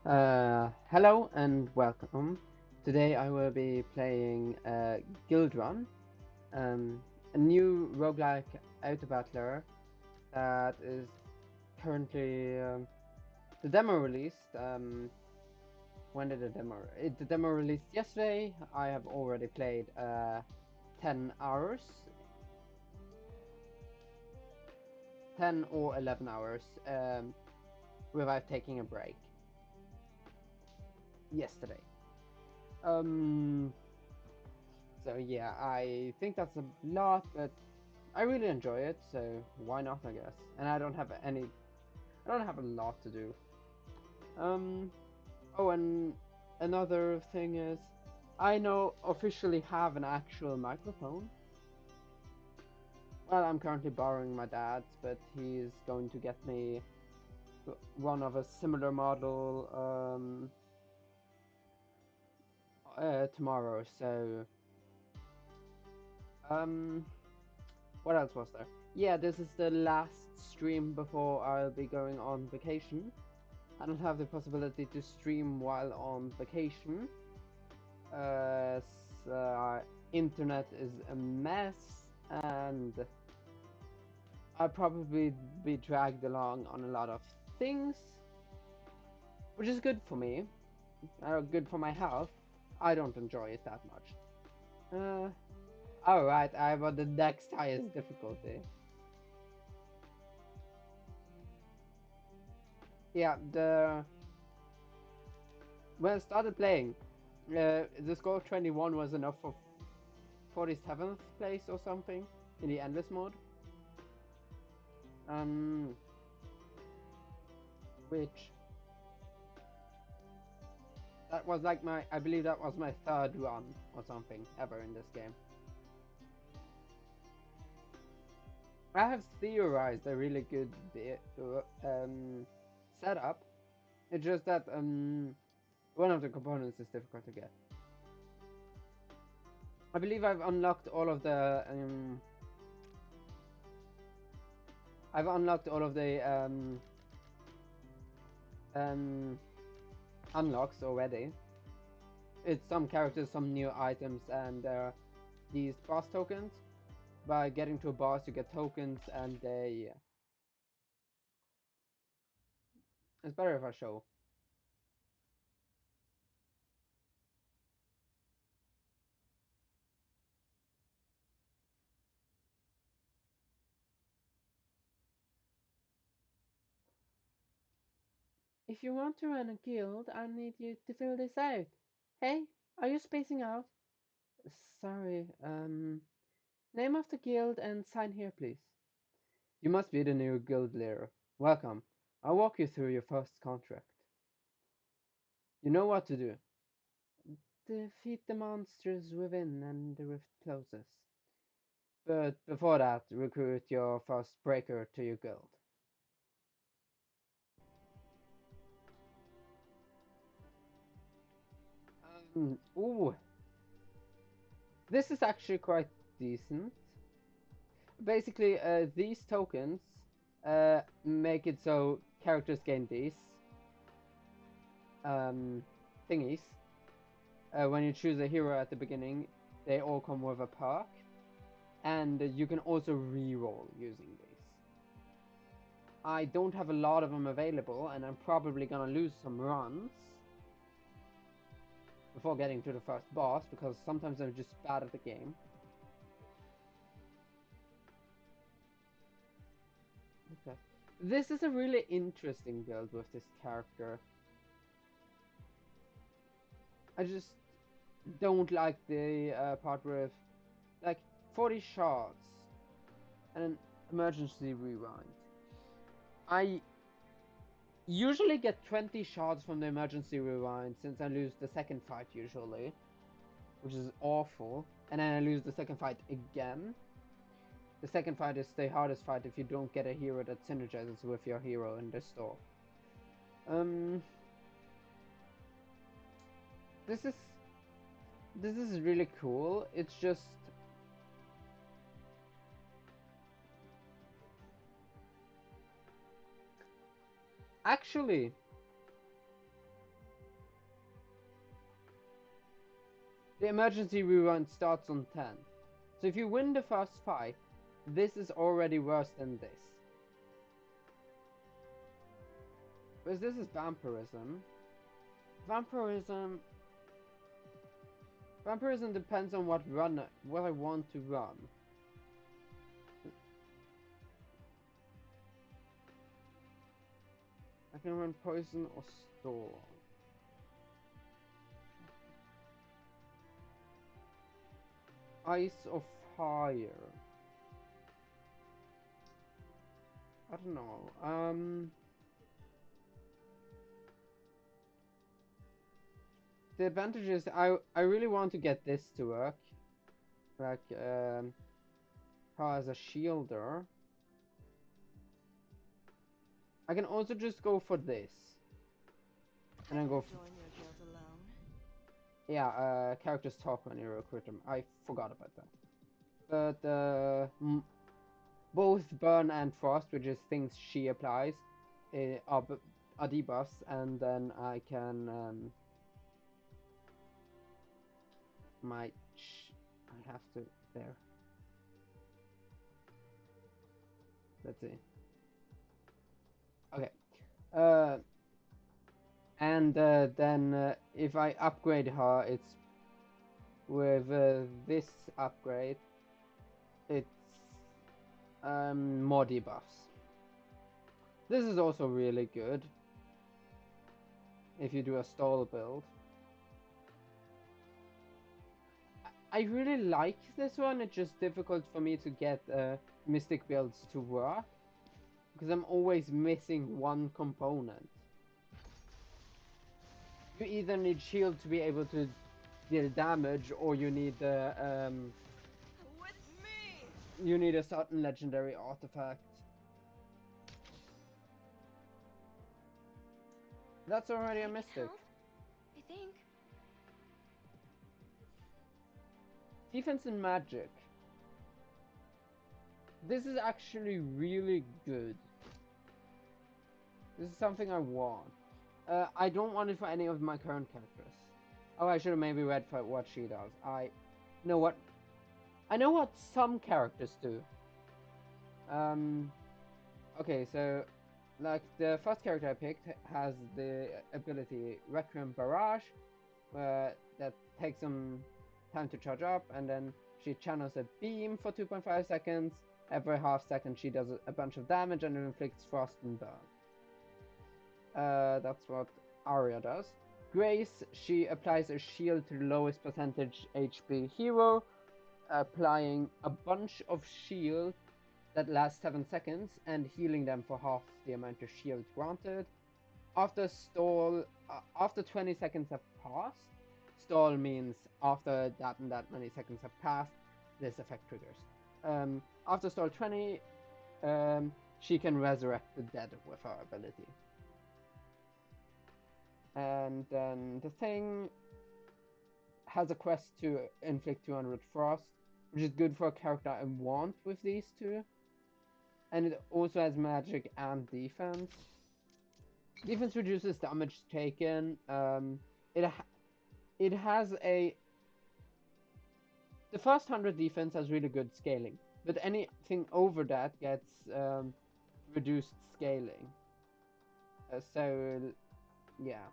Hello and welcome. Today I will be playing Guildrun, a new roguelike autobattler that is currently the demo released. When did the demo released yesterday? I have already played 10 hours, 10 or 11 hours without taking a break yesterday. So yeah, I think that's a lot, but I really enjoy it, so why not, I guess. And I don't have a lot to do. Oh, and another thing is, I now officially have an actual microphone. Well, I'm currently borrowing my dad's, but he's going to get me one of a similar model tomorrow. So, what else was there? Yeah, this is the last stream before I'll be going on vacation. I don't have the possibility to stream while on vacation. Internet is a mess, and I'll probably be dragged along on a lot of things, which is good for me, good for my health. I don't enjoy it that much. Alright, I'm on the next highest difficulty. Yeah, when I started playing, the score of 21 was enough for 47th place or something in the endless mode. Which that was like I believe that was my third run or something ever in this game. I have theorized a really good setup. It's just that one of the components is difficult to get. I believe I've unlocked all of the unlocks already. It's some characters, some new items, and these boss tokens. By getting to a boss, you get tokens, and they. It's better if I show. If you want to run a guild, I need you to fill this out. Hey, are you spacing out? Sorry, name of the guild and sign here, please. You must be the new guild leader. Welcome. I'll walk you through your first contract. You know what to do. Defeat the monsters within and the rift closes. But before that, recruit your first breaker to your guild. Ooh, this is actually quite decent. Basically, these tokens make it so characters gain these thingies. When you choose a hero at the beginning, they all come with a perk, and you can also reroll using these. I don't have a lot of them available, and I'm probably gonna lose some runs before getting to the first boss, because sometimes I'm just bad at the game. Okay. This is a really interesting build with this character. I just don't like the part with like 40 shots and an emergency rewind. I usually get 20 shots from the emergency rewind since I lose the second fight usually, which is awful, and then I lose the second fight again. The second fight is the hardest fight if you don't get a hero that synergizes with your hero in the store. This is really cool. It's just actually The emergency rerun starts on 10. So if you win the first fight, this is already worse than this. Because this is vampirism. Vampirism depends on what I want to run. I can run poison or storm. Ice or fire. I don't know. The advantage is I really want to get this to work. Like her as a shielder. I can also just go for this. And then go for... Yeah, characters talk when you recruit them. I forgot about that. But both burn and frost, which is things she applies, are debuffs, and then I can I have to there. Let's see. Okay. And then if I upgrade her, it's with this upgrade. It's more debuffs. This is also really good if you do a stall build. I really like this one. It's just difficult for me to get mystic builds to work because I'm always missing one component. You either need shield to be able to deal damage, or you need you need a certain legendary artifact. That's already a mystic. I think. Defense and magic. This is actually really good. This is something I want. I don't want it for any of my current characters. Oh, I should have maybe read for what she does. I know what some characters do. Okay, so like the first character I picked has the ability Requiem Barrage, that takes some time to charge up, and then she channels a beam for 2.5 seconds. Every half second she does a bunch of damage and inflicts frost and burn. That's what Arya does. Grace, she applies a shield to the lowest percentage HP hero, applying a bunch of shield that lasts 7 seconds and healing them for half the amount of shield granted. After stall, after 20 seconds have passed, stall means after that and that many seconds have passed, this effect triggers. After stall 20, she can resurrect the dead with her ability. And then the thing has a quest to inflict 200 frost, which is good for a character I want with these two. And it also has magic and defense. Defense reduces damage taken. It has a... The first 100 defense has really good scaling, but anything over that gets reduced scaling. So, yeah.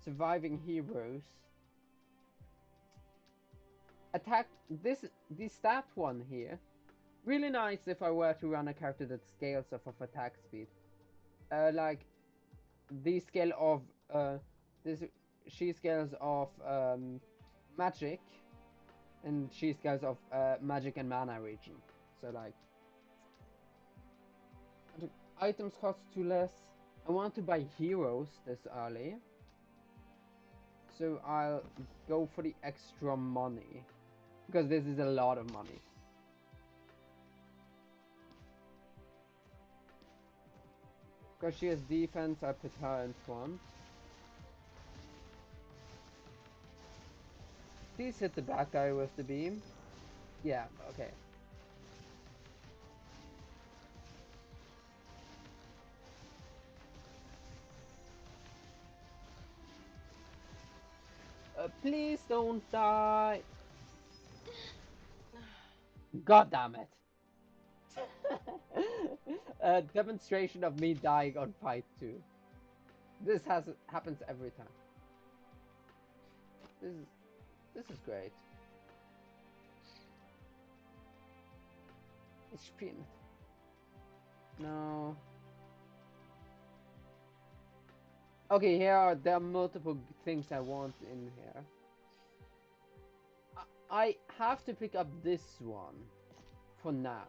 Surviving heroes. Attack... The stat one here. Really nice if I were to run a character that scales off of attack speed. Like, the scale of... she scales off magic, and she scales off magic and mana region. So, like... Items cost 2 less. I want to buy heroes this early. So I'll go for the extra money. Because this is a lot of money. Because she has defense, I put her in front. Please hit the back guy with the beam. Yeah, okay. Please don't die. God damn it. A demonstration of me dying on fight 2. This happens every time. This is great. It's peanut. No. Okay, there are multiple things I want in here. I have to pick up this one for now.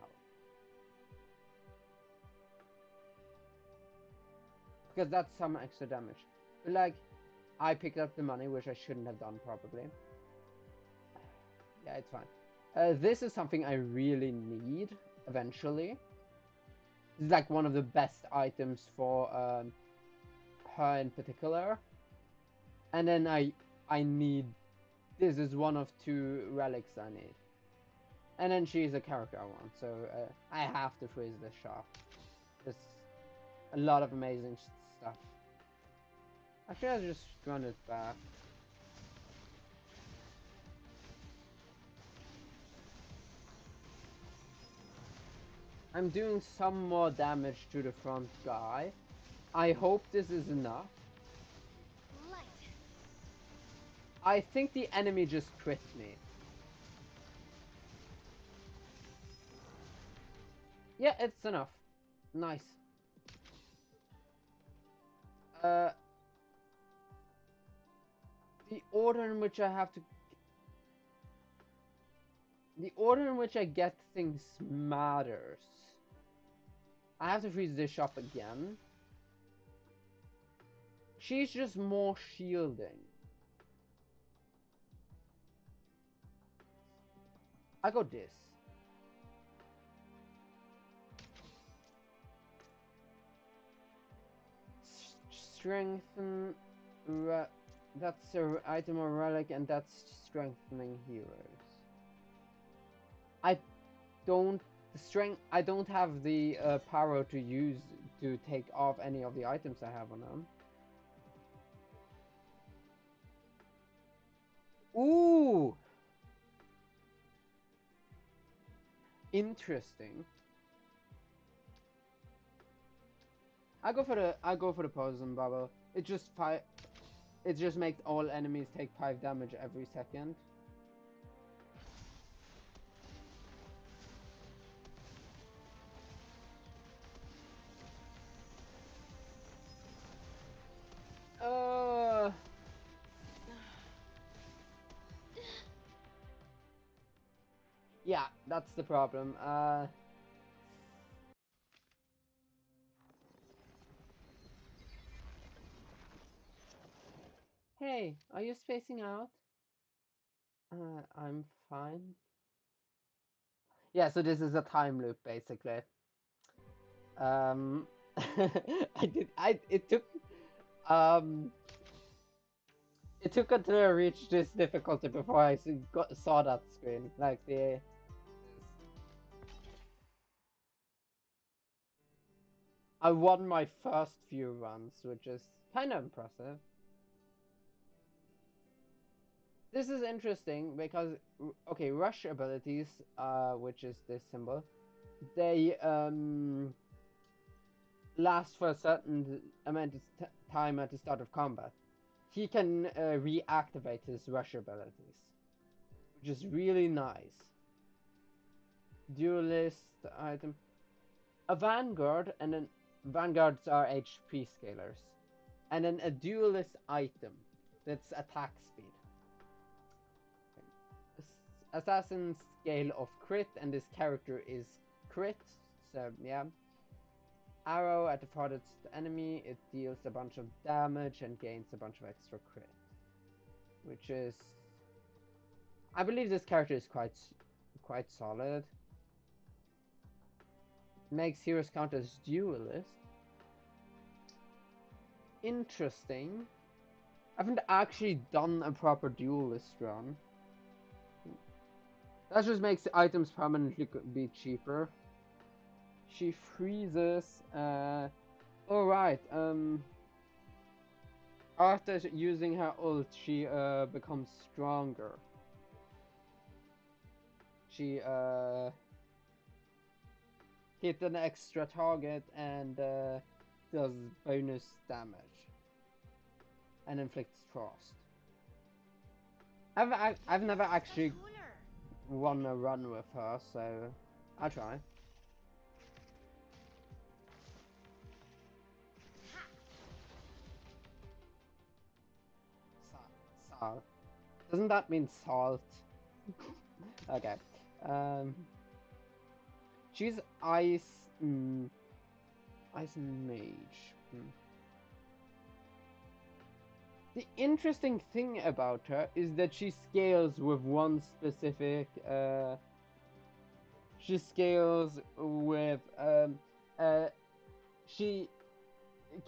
Because that's some extra damage. But like, I picked up the money, which I shouldn't have done probably. Yeah, it's fine. This is something I really need eventually. This is like one of the best items for her in particular. And then I need, this is one of 2 relics I need. And then she's a character I want, so I have to freeze this shop. There's a lot of amazing stuff. Actually, I'll just run it back. I'm doing some more damage to the front guy. I hope this is enough. Light. I think the enemy just crit me. Yeah, it's enough. Nice. The order in which I have to... The order in which I get things matters. I have to freeze this shop again. She's just more shielding. I got this. Strengthen... That's an item or relic, and that's strengthening heroes. I don't have the power to use to take off any of the items I have on them. Ooh, interesting. I go for the poison bubble. It just makes all enemies take 5 damage every second. Yeah, that's the problem. Hey, are you spacing out? I'm fine. Yeah, so this is a time loop basically. It took until I reached this difficulty before I saw that screen. Like I won my first few runs, which is kind of impressive. This is interesting because, okay, rush abilities, which is this symbol, they last for a certain amount of time at the start of combat. He can reactivate his rush abilities, which is really nice. Duelist item. A vanguard, and then vanguards are HP scalers. And then a duelist item that's attack speed. Assassin scale of crit, and this character is crit, so yeah. Arrow at the farthest enemy, it deals a bunch of damage and gains a bunch of extra crit. Which is... I believe this character is quite solid. Makes heroes count as duelist. Interesting. I haven't actually done a proper duelist run. That just makes the items permanently be cheaper. She freezes. Alright, Are After using her ult, she becomes stronger. She hit an extra target and does bonus damage and inflicts frost. I've never actually won a run with her, so I'll try. Salt. Doesn't that mean salt? Okay. She's ice. Ice mage. The interesting thing about her is that she scales with one specific. She scales with. She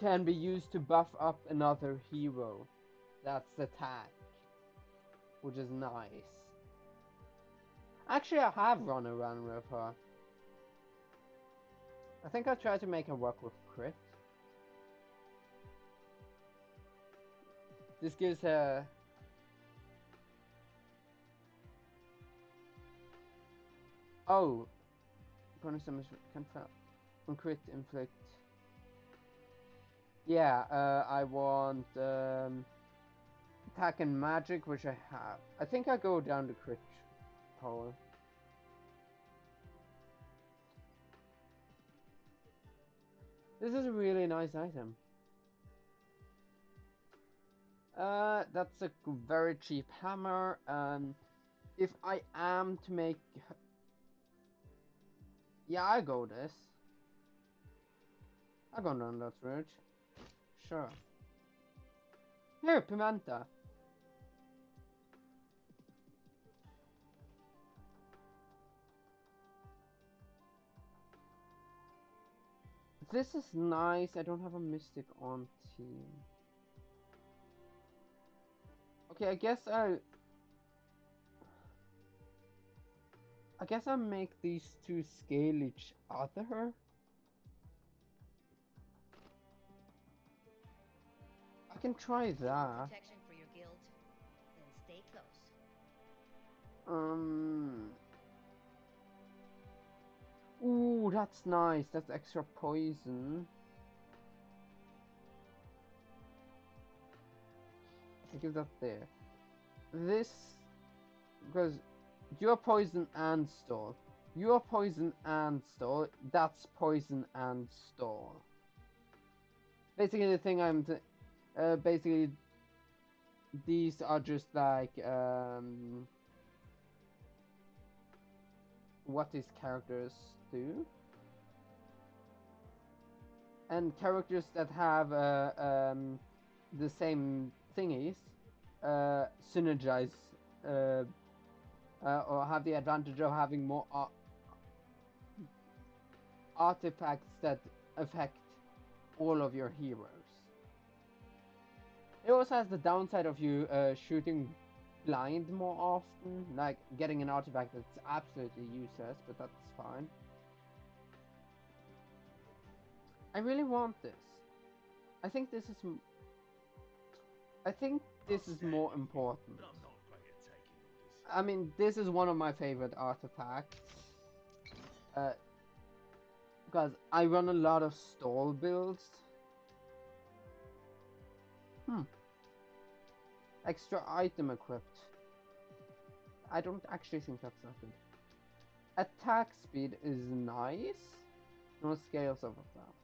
can be used to buff up another hero. That's the tank, which is nice. Actually, I have run around with her. I think I'll try to make her work with crit. This gives her... Oh! Bonus damage confirm. On crit inflict. Yeah, I want attack and magic, which I have. I think I go down to crit power. This is a really nice item. That's a very cheap hammer. If I am to make... Yeah, I go this. I'll go down that route. Sure. Here, Pimenta. This is nice. I don't have a mystic on team. Okay, I guess I'll make these two scale each other. I can try that. Protection for your guild. Then stay close. Ooh, that's nice. That's extra poison. I'll give that there. This, because you're poison and stall. You're poison and stall. That's poison and stall. Basically, the thing basically, these are just like what these characters do. And characters that have the same thingies synergize or have the advantage of having more artifacts that affect all of your heroes. It also has the downside of you shooting blind more often, like getting an artifact that's absolutely useless, but that's fine. I really want this. I think this is more important. I mean, this is one of my favorite artifacts. Because I run a lot of stall builds. Extra item equipped. I don't actually think that's not good. Attack speed is nice. No scales of that.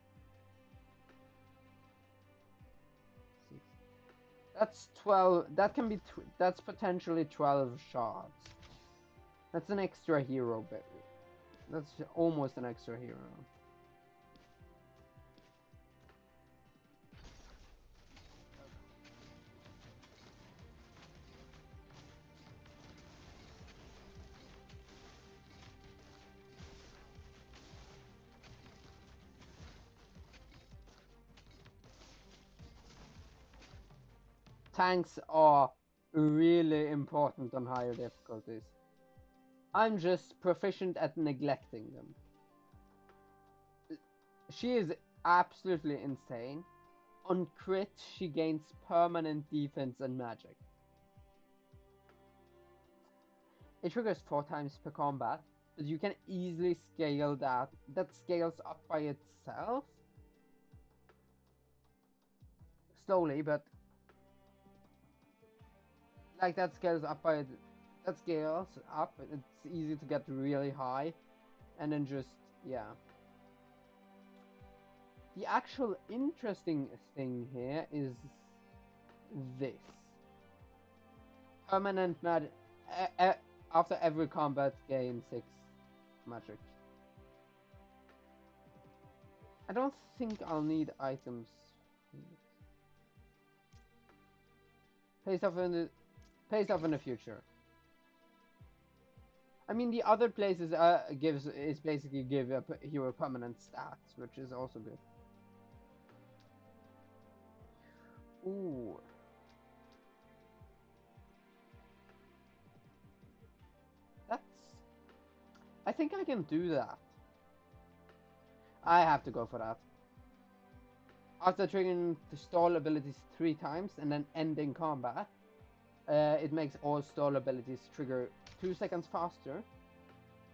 That's 12. That can be. That's potentially 12 shards. That's an extra hero bit. That's almost an extra hero. Tanks are really important on higher difficulties. I'm just proficient at neglecting them. She is absolutely insane. On crit, she gains permanent defense and magic. It triggers 4 times per combat, but you can easily scale that. That scales up by itself. Slowly, but like that scales up by that scales up. It's easy to get really high, and then just yeah. The actual interesting thing here is this permanent magic. After every combat, gain 6 magic. I don't think I'll need items. Pays off in the future. I mean, the other places basically give a hero permanent stats, which is also good. Ooh. I think I can do that. I have to go for that. After triggering the stall abilities 3 times and then ending combat, it makes all stall abilities trigger 2 seconds faster,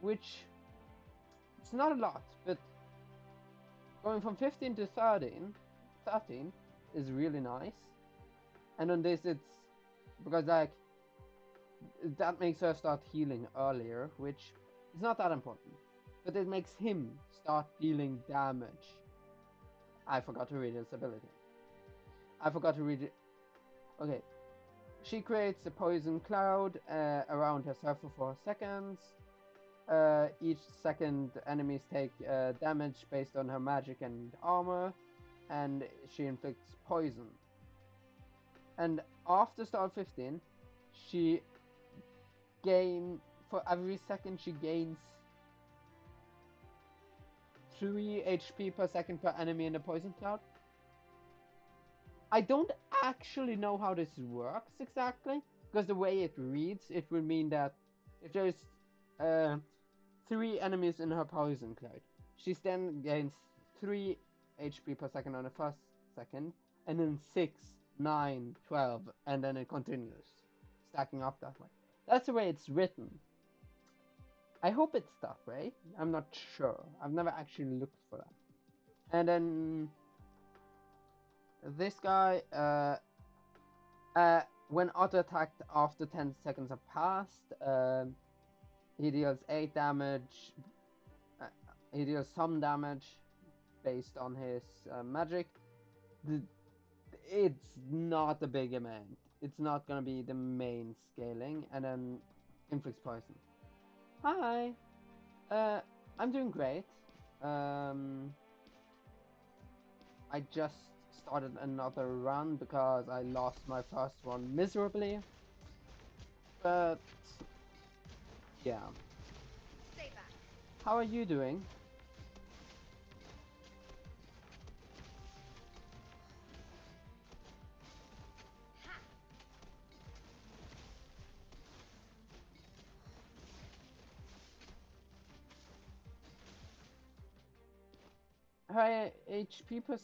which it's not a lot, but going from 15 to 13 is really nice. And on this, it's because like that makes her start healing earlier, which is not that important, but it makes him start dealing damage. I forgot to read his ability. I forgot to read it. Okay. She creates a poison cloud around herself for 4 seconds. Each second, enemies take damage based on her magic and armor, and she inflicts poison. And after star 15, she for every second she gains 3 HP per second per enemy in the poison cloud. I don't actually know how this works exactly, because the way it reads, it would mean that if there's 3 enemies in her poison cloud, she then gains 3 HP per second on the first second, and then 6, 9, 12, and then it continues, stacking up that way. That's the way it's written. I hope it's that way. I'm not sure. I've never actually looked for that. And then this guy, when auto-attacked after 10 seconds have passed, he deals 8 damage. He deals some damage based on his magic. It's not a big amount. It's not gonna be the main scaling. And then inflicts poison. Hi. I'm doing great. I just started another run because I lost my first one miserably. But yeah. Stay back. How are you doing? Ha! Her HP per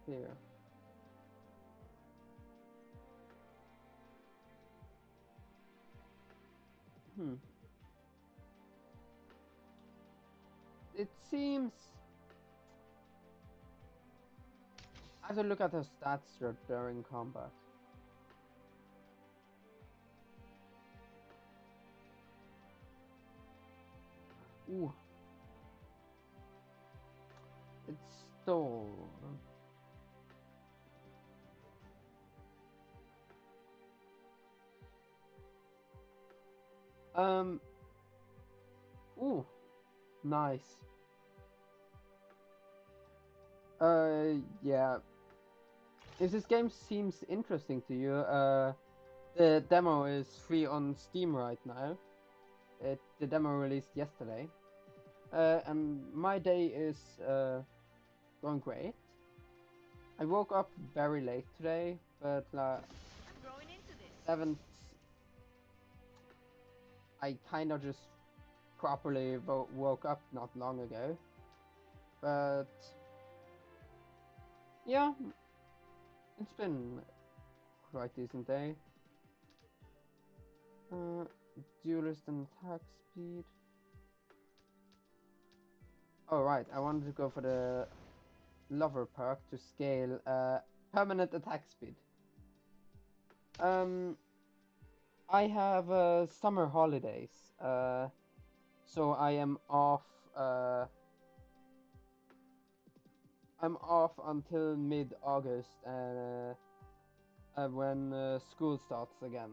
here. It seems I have to look at her stats during combat. Ooh. It's stole. Um. Ooh. Nice. Yeah. If this game seems interesting to you, the demo is free on Steam right now. The demo released yesterday. And my day is going great. I woke up very late today, but I'm growing into this. 7th, I kind of just properly woke up not long ago. But Yeah, it's been quite decent day. Uh, Duelist and attack speed. Oh right, I wanted to go for the lover perk to scale permanent attack speed. Um, I have summer holidays, so I am off. I'm off until mid-August, when school starts again.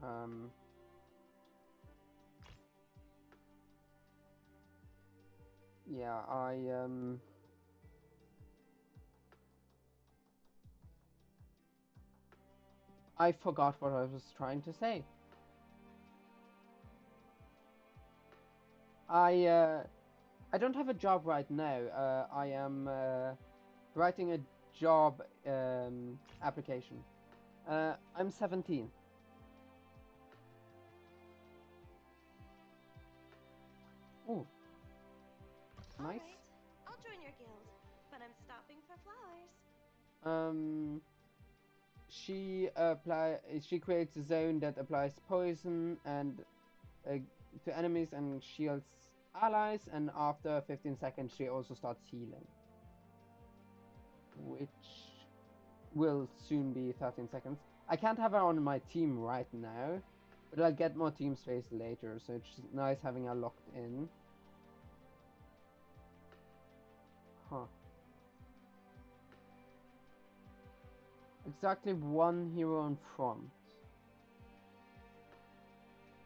Um, yeah, I forgot what I was trying to say. I don't have a job right now. I am writing a job application. I'm 17. Ooh, All nice. right, I'll join your guild, but I'm stopping for flowers. Um, she creates a zone that applies poison and uh, to enemies and shields allies, and after 15 seconds she also starts healing, which will soon be 13 seconds. I can't have her on my team right now, but I'll get more team space later, so it's nice having her locked in. Huh. Exactly one hero in front.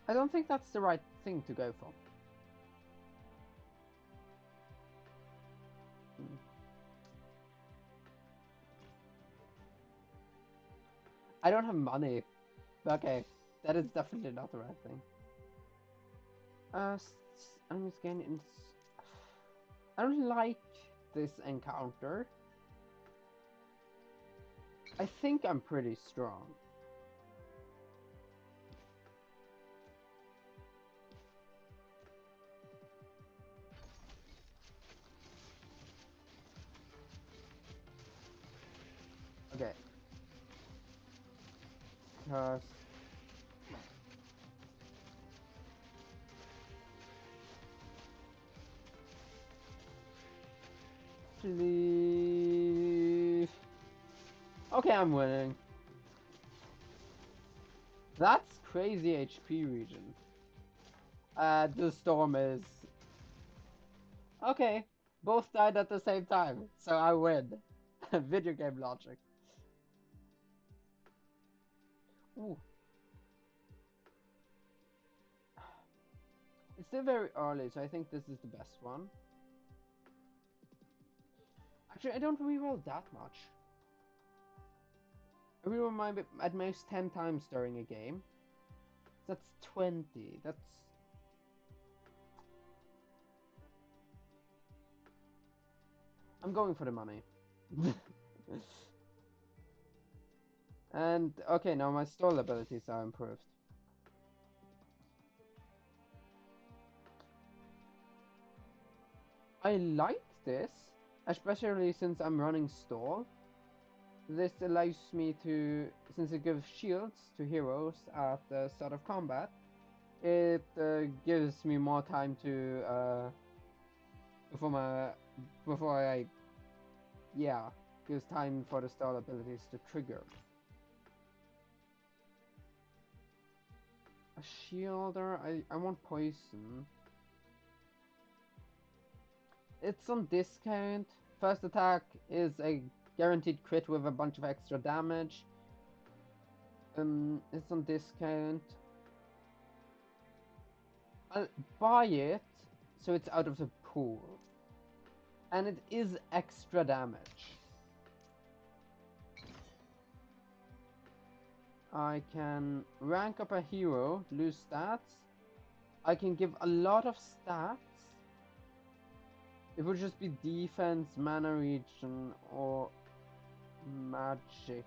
I don't think that's the right thing to go for. Hmm. I don't have money. Okay, that is definitely not the right thing. Enemies gain in. I don't like this encounter. I think I'm pretty strong. Okay. Cause please. Okay, I'm winning. That's crazy HP region. The storm is. Okay, both died at the same time, so I win. Video game logic. Ooh. It's still very early, so I think this is the best one. Actually, I don't reroll that much. I reroll mine at most 10 times during a game. That's 20. I'm going for the money. And okay, now my stall abilities are improved. I like this, especially since I'm running stall. This allows me to, since it gives shields to heroes at the start of combat, it gives me more time to before my before I yeah gives time for the stall abilities to trigger. A shielder, I want poison. It's on discount. First attack is a guaranteed crit with a bunch of extra damage. It's on discount. I'll buy it so it's out of the pool. And it is extra damage. I can rank up a hero, lose stats. I can give a lot of stats. It would just be defense, mana regen, or magic.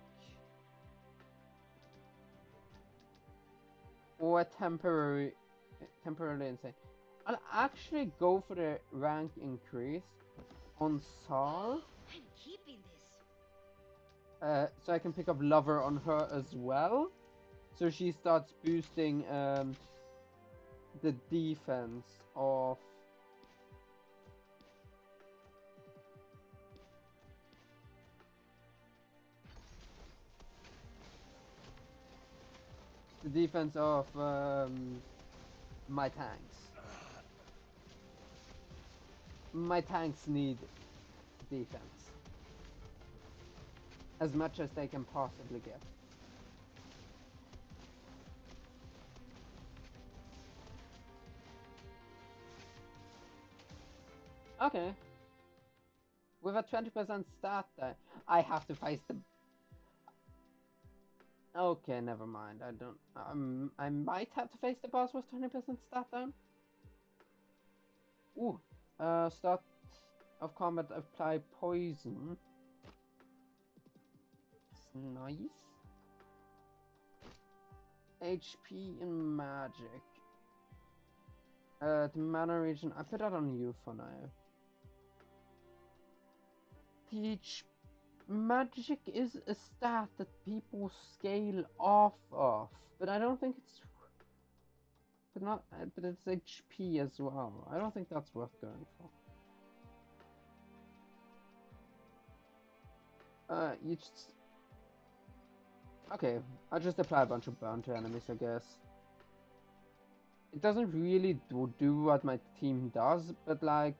Or temporarily insane. I'll actually go for the rank increase on Sal. I'm keeping this. So I can pick up Lover on her as well. So she starts boosting the defense of my tanks. My tanks need defense as much as they can possibly get. Okay. With a 20% stat die, I have to face the... Okay, never mind. I don't... I might have to face the boss with 20% stat down. Ooh. Start of combat, apply poison. It's nice. HP and magic. The mana region, I put that on you for now. Teach magic is a stat that people scale off of, but I don't think it's... But it's HP as well. I don't think that's worth going for. You just... Okay, I'll just apply a bunch of burn to enemies, I guess. It doesn't really do what my team does, but like...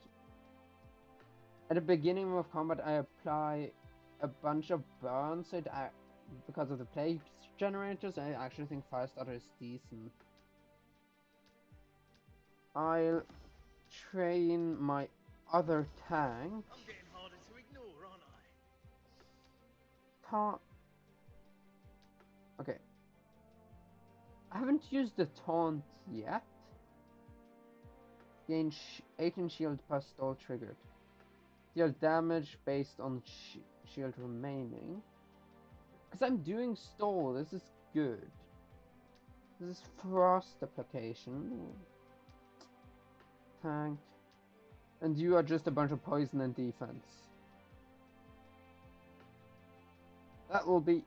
At the beginning of combat, I apply a bunch of burns, so because of the plague generators, I actually think Firestarter is decent. I'll train my other tank. I'm getting harder to ignore, aren't I? Okay. I haven't used the taunt yet. Gain 18 shield per stall triggered. Deal damage based on shield remaining. Because I'm doing stall, this is good. This is frost application. Tank. And you are just a bunch of poison and defense. That will be...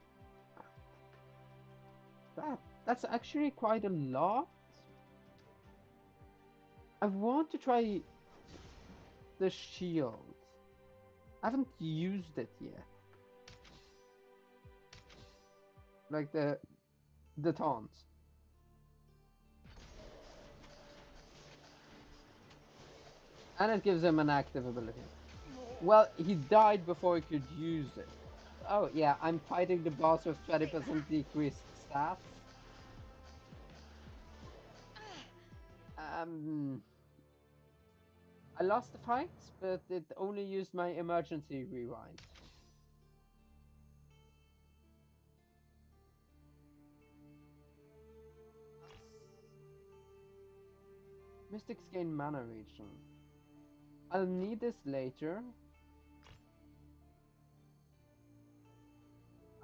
That's actually quite a lot. I want to try the shield. I haven't used it yet. Like the taunt. And it gives him an active ability. Well, he died before he could use it. Oh yeah, I'm fighting the boss with 20% decreased stats. I lost the fight, but it only used my emergency rewind. Mystics gain mana regen. I'll need this later.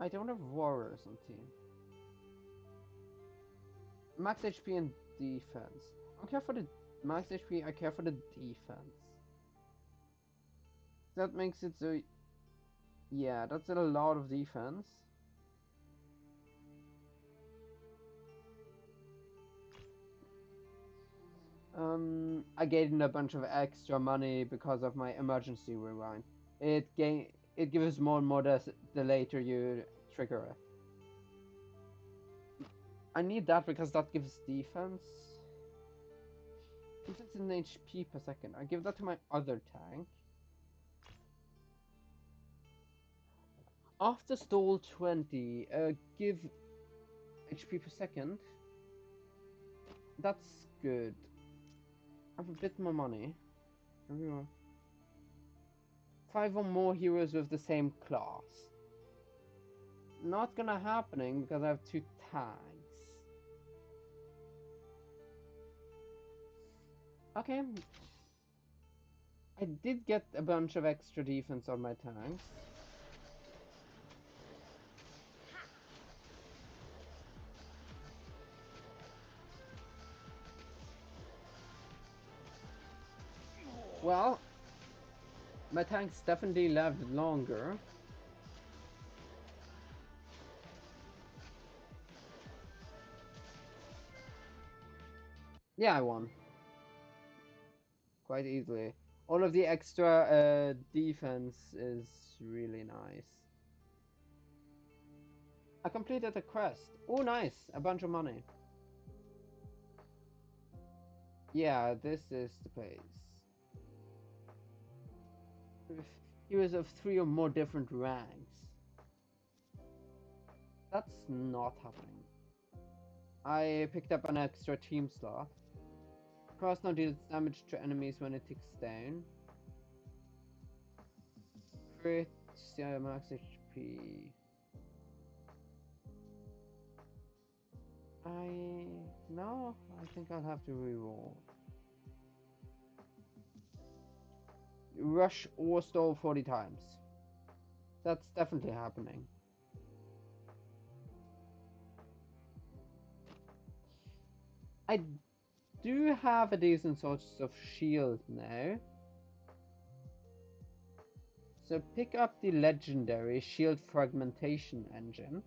I don't have warriors on team. Max HP and defense. I don't care for the max HP, I care for the defense. That makes it so... Yeah, that's a lot of defense. I gained a bunch of extra money because of my emergency rewind. It gives more and more the later you trigger it. I need that because that gives defense. Defense in HP per second. I give that to my other tank. After stall 20, give HP per second. That's good. I have a bit more money. Here we are. 5 or more heroes with the same class. Not gonna happening because I have 2 tanks. Okay. I did get a bunch of extra defense on my tanks. Well, my tanks definitely lived longer. Yeah, I won. Quite easily. All of the extra defense is really nice. I completed a quest. Oh, nice! A bunch of money. Yeah, this is the place. Heroes of 3 or more different ranks. That's not happening. I picked up an extra team slot. Cross now deals damage to enemies when it ticks down. Crit, max HP. No, I think I'll have to reroll. Rush or stall 40 times. That's definitely happening. I do have a decent source of shield now. So pick up the legendary shield fragmentation engine.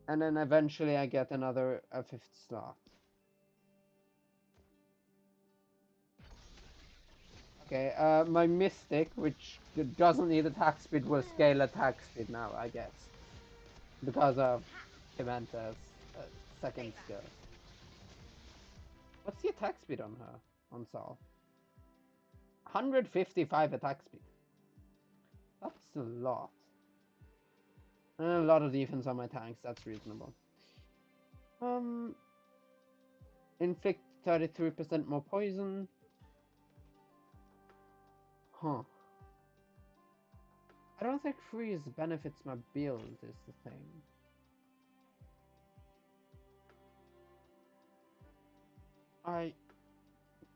And then eventually I get another a 5th slot. Okay, my Mystic, which doesn't need attack speed, will scale attack speed now, I guess. Because of Kimenta's second skill. What's the attack speed on her, on Saul? 155 attack speed. That's a lot. And a lot of defense on my tanks, that's reasonable. Inflict 33% more poison. Huh. I don't think freeze benefits my build, is the thing. I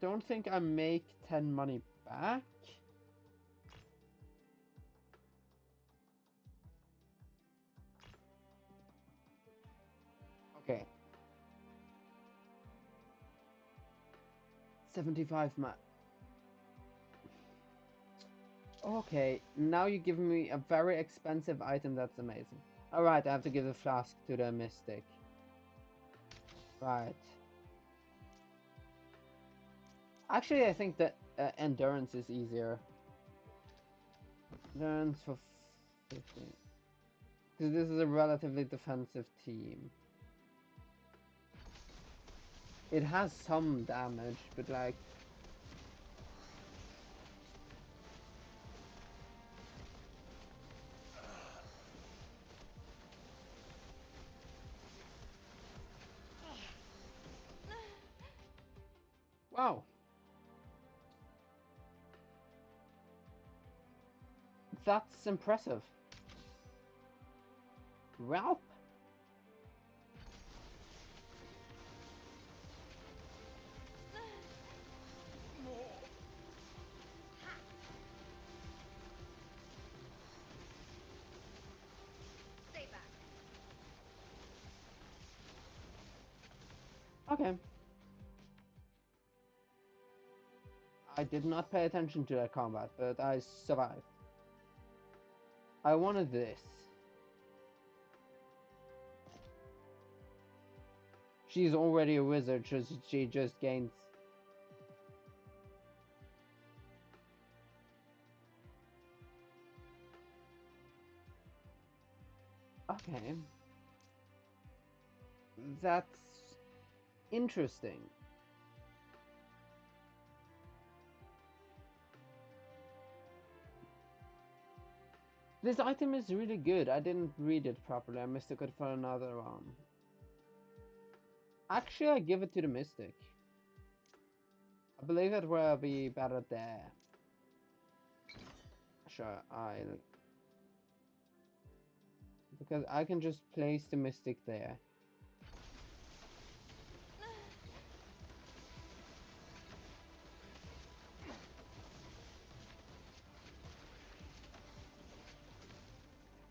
don't think I make 10 money back. Okay. 75 ma. Okay, now you give me a very expensive item that's amazing. Alright, I have to give the flask to the Mystic. Right. Actually, I think that endurance is easier. Endurance for 50. Because this is a relatively defensive team. It has some damage, but like... Wow. That's impressive. Ralph? Stay back. Okay. I did not pay attention to that combat, but I survived. I wanted this. She's already a wizard, so she just gains... Okay. That's interesting. This item is really good. I didn't read it properly. I mistook it for another one. Actually, I give it to the Mystic. I believe it will be better there. Sure, because I can just place the Mystic there.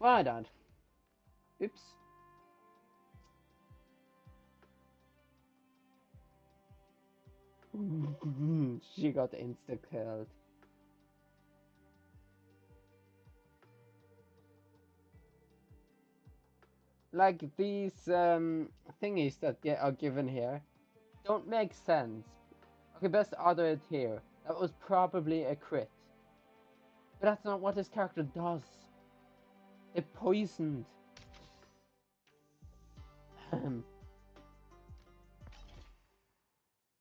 Well, I died. Oops. She got insta-killed. Like these thingies that are given here don't make sense. Okay, best order it here. That was probably a crit. But that's not what this character does. It poisoned.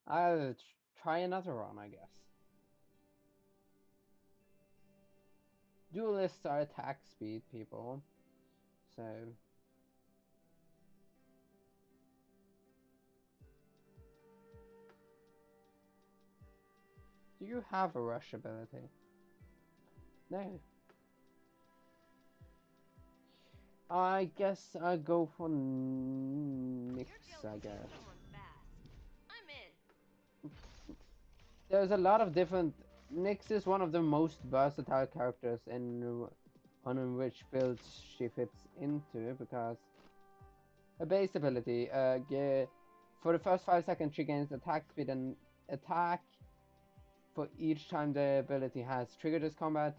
I'll try another one, I guess. Duelists are attack speed people. So... Do you have a rush ability? No. I guess I'll go for Nyx, I guess. I'm in. There's a lot of different... Nyx is one of the most versatile characters in which builds she fits into, because her base ability, for the first 5 seconds she gains attack speed and attack for each time the ability has triggered this combat,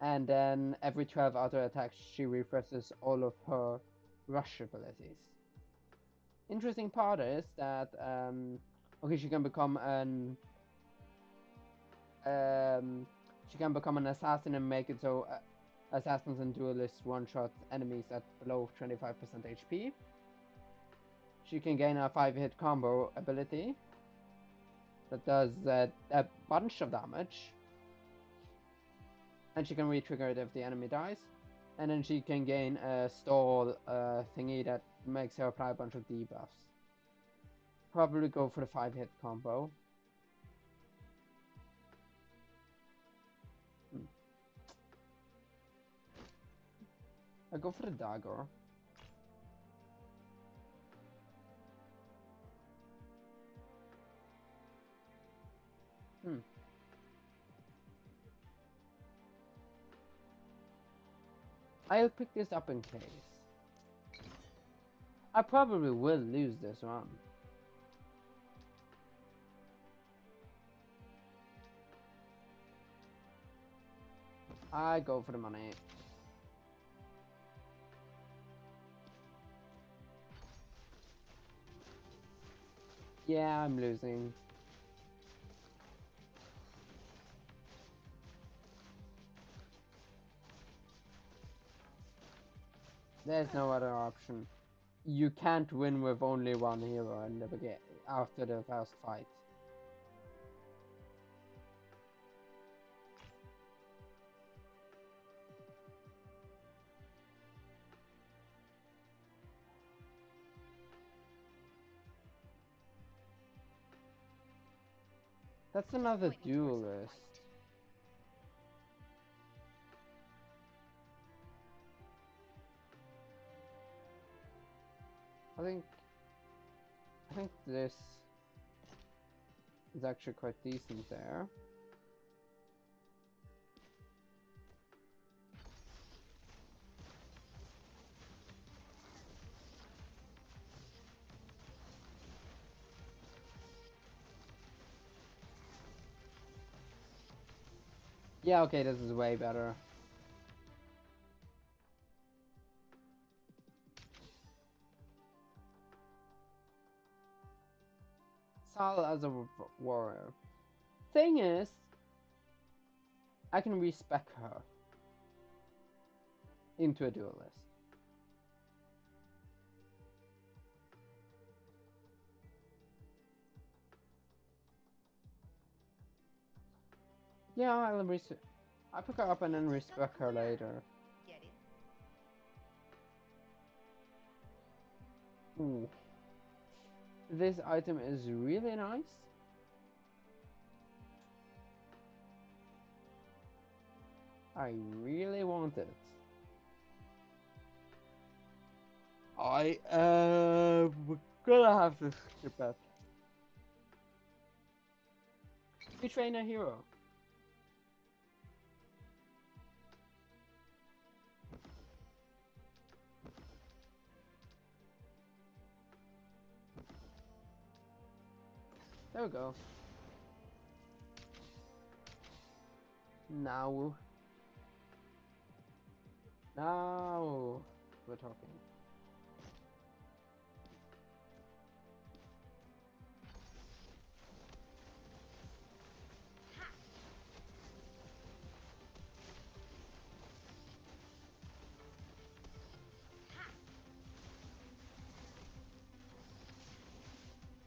and then every 12 auto attacks she refreshes all of her rush abilities. Interesting part is that okay, she can become an assassin and make it so assassins and duelists one-shot enemies at below 25% HP. She can gain a 5-hit combo ability that does a bunch of damage, and she can re-trigger it if the enemy dies. And then she can gain a stall thingy that makes her apply a bunch of debuffs. Probably go for the 5-hit combo. I go for the dagger. I'll pick this up in case. I probably will lose this one. I go for the money. Yeah, I'm losing. There's no other option. You can't win with only one hero in the beginning after the first fight. That's another duelist. I think this is actually quite decent there. Yeah, okay, this is way better. Sal as a warrior. Thing is, I can respec her into a duelist. Yeah, I'll pick her up and then respec her later. Get it? Ooh. This item is really nice. I really want it. We're gonna have to skip that. We train a hero. There we go. Now we're talking.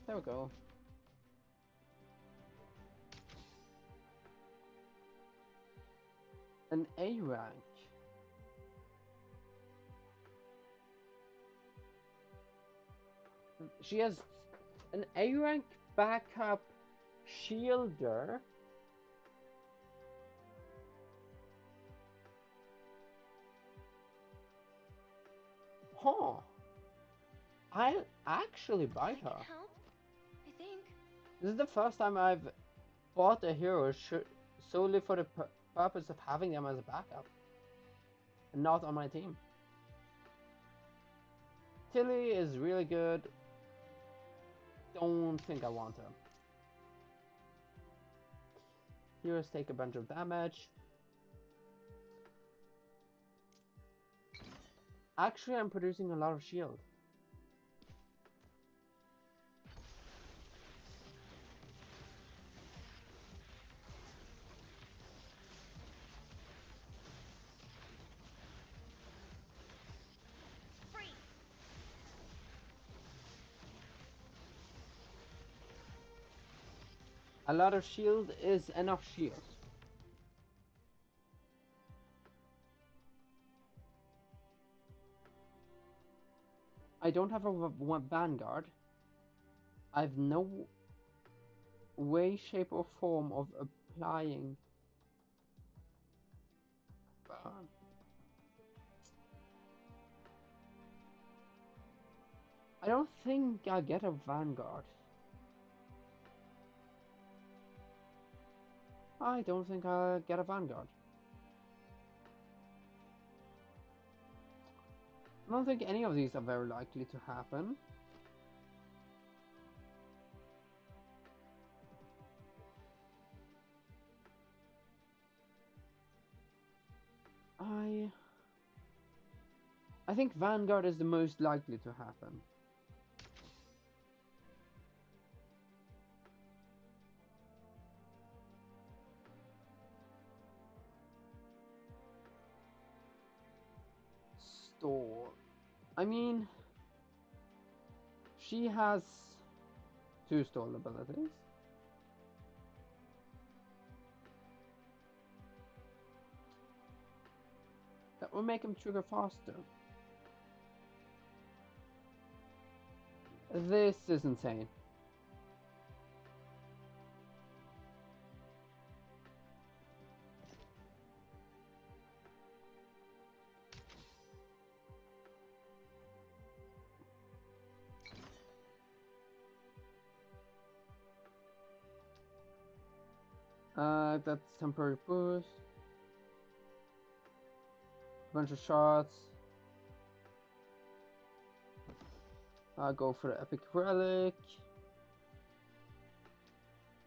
There we go. An A rank. She has an A rank backup shielder. Huh. I'll actually buy I can her. help, I think. This is the first time I've bought a hero solely for the purpose of having them as a backup. And not on my team. Tilly is really good. Don't think I want her. Heroes take a bunch of damage. Actually, I'm producing a lot of shield. Free. A lot of shield is enough shield. I don't have a vanguard. I have no way, shape, or form of applying burn. I don't think I get a vanguard. I don't think I'll get a vanguard. I don't think any of these are very likely to happen. I think Vanguard is the most likely to happen. Stall. I mean, she has 2 stall abilities. That will make him trigger faster. This is insane. That's temporary boost. Bunch of shots. I'll go for the epic relic.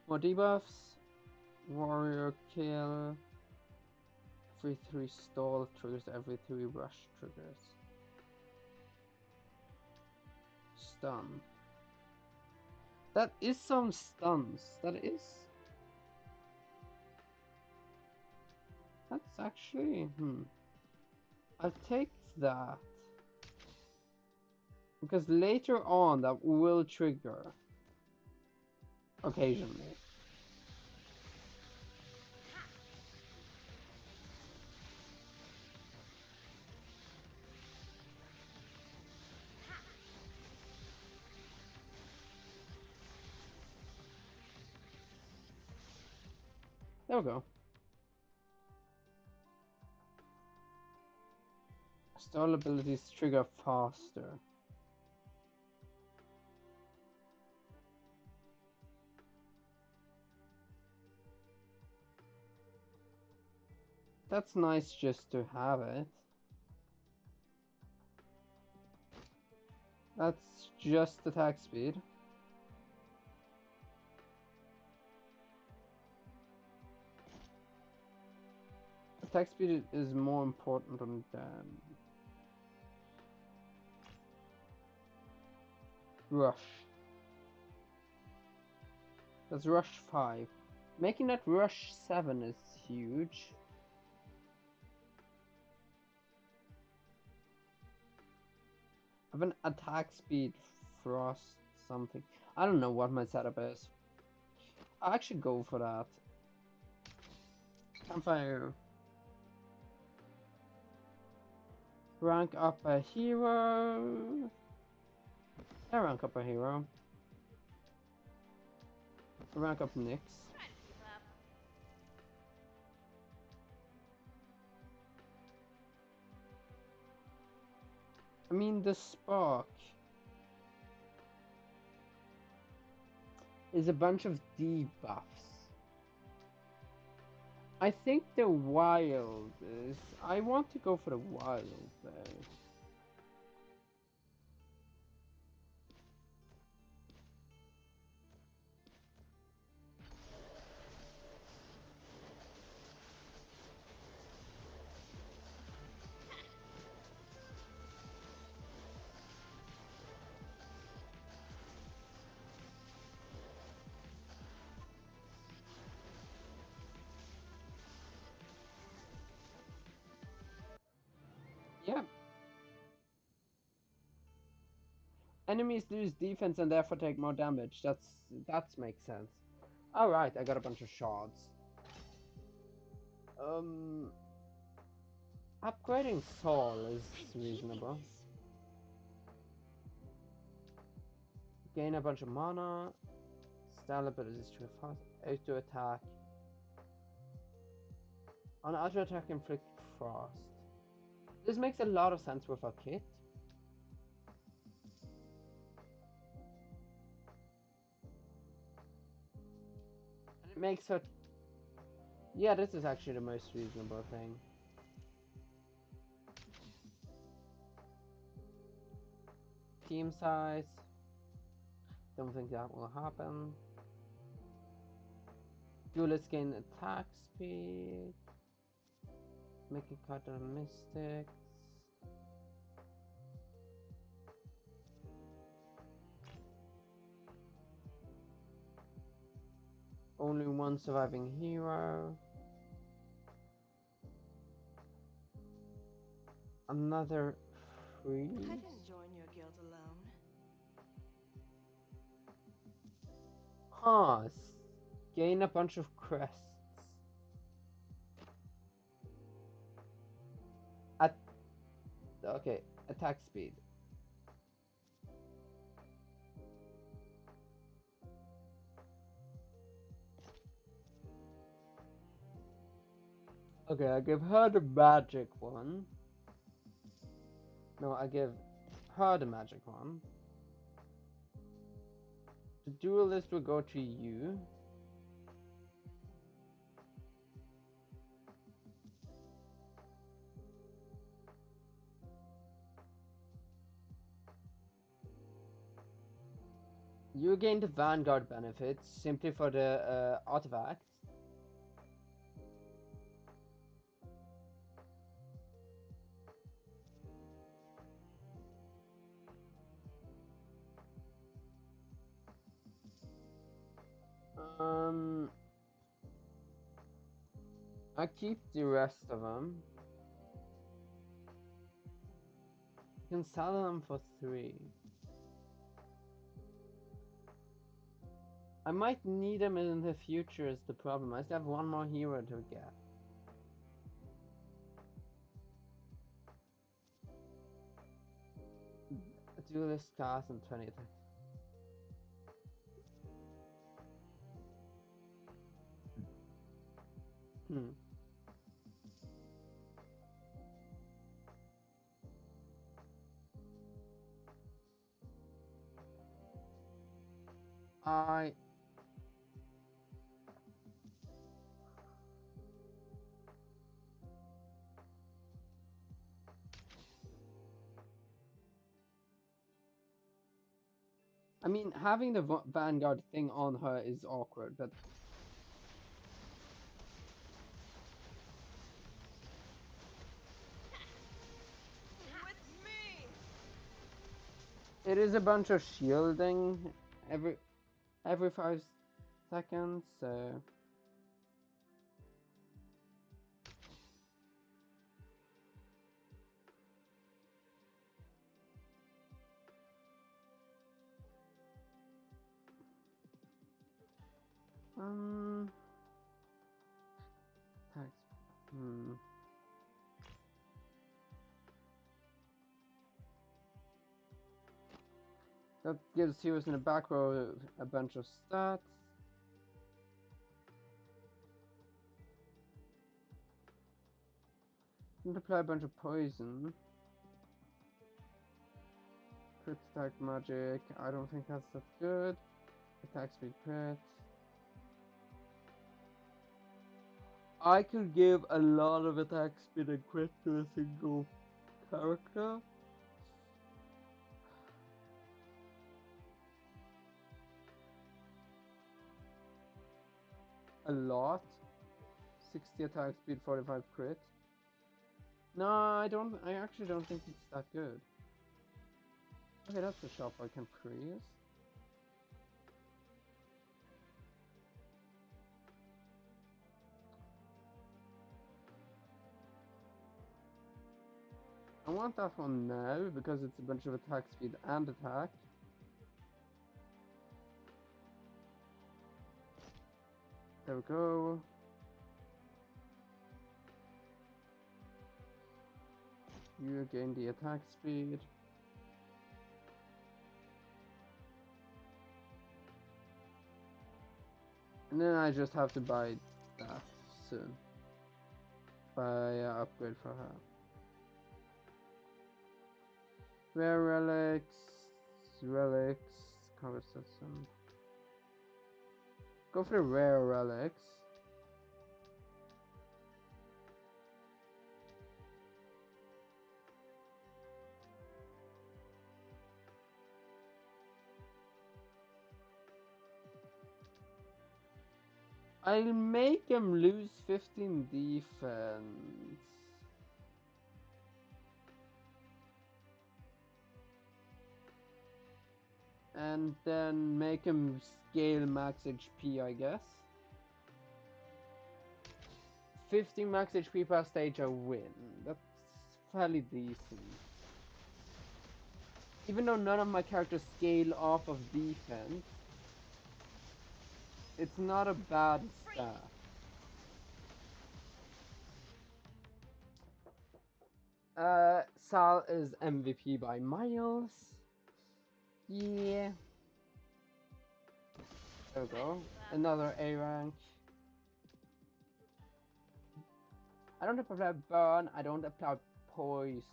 More debuffs. Warrior kill. Every 3 stall triggers, every 3 rush triggers. Stun. That is some stuns. That's actually, I'll take that. Because later on that will trigger. Occasionally. There we go. Stall abilities trigger faster. That's nice just to have it. That's just attack speed. Attack speed is more important than rush. That's rush 5. Making that rush 7 is huge. I have an attack speed frost something. I don't know what my setup is. I'll actually go for that. Campfire. Rank up a hero. I rank up a hero. Rank up Nyx. Try to keep up. I mean, the spark is a bunch of debuffs. I think the wild is... I want to go for the wild though. Yeah. Enemies lose defense and therefore take more damage. That makes sense. Alright, I got a bunch of shards. Upgrading Soul is reasonable. Gain a bunch of mana. Style abilities to fast. Auto attack. On auto attack inflict frost. This makes a lot of sense with a kit. And it makes her... Yeah, this is actually the most reasonable thing. Team size. Don't think that will happen. Duelist gain attack speed. Make a cut on mystics. Only one surviving hero. Another freeze. I didn't join your guild alone. Huh. Gain a bunch of crests. Okay, attack speed. Okay, I give her the magic one. No, I give her the magic one. The duelist will go to you. You gain the Vanguard benefits simply for the artifacts. I keep the rest of them. You can sell them for 3. I might need them in the future is the problem. I still have one more hero to get. A duelist cast and 20 attack. I mean, having the Vanguard thing on her is awkward, but... It is a bunch of shielding every 5 seconds, so tax. That gives heroes in the back row a bunch of stats. And apply a bunch of poison. Crit attack magic. I don't think that's that good. Attack speed crit. I could give a lot of attack speed and crit to a single character. A lot. 60 attack speed, 45 crit. No, I actually don't think it's that good. Okay, that's a shop I can freeze. I want that one now because it's a bunch of attack speed and attack. There we go. You gain the attack speed. And then I just have to buy that soon. Buy an upgrade for her. Rare relics, conversation. Go for the rare relics. I'll make him lose 15 defense. And then make him scale max HP, I guess. 15 max HP per stage, I win. That's fairly decent. Even though none of my characters scale off of defense, it's not a bad stat. Sal is MVP by miles. Yeah. There we go. Another A rank. I don't apply burn, I don't apply poison.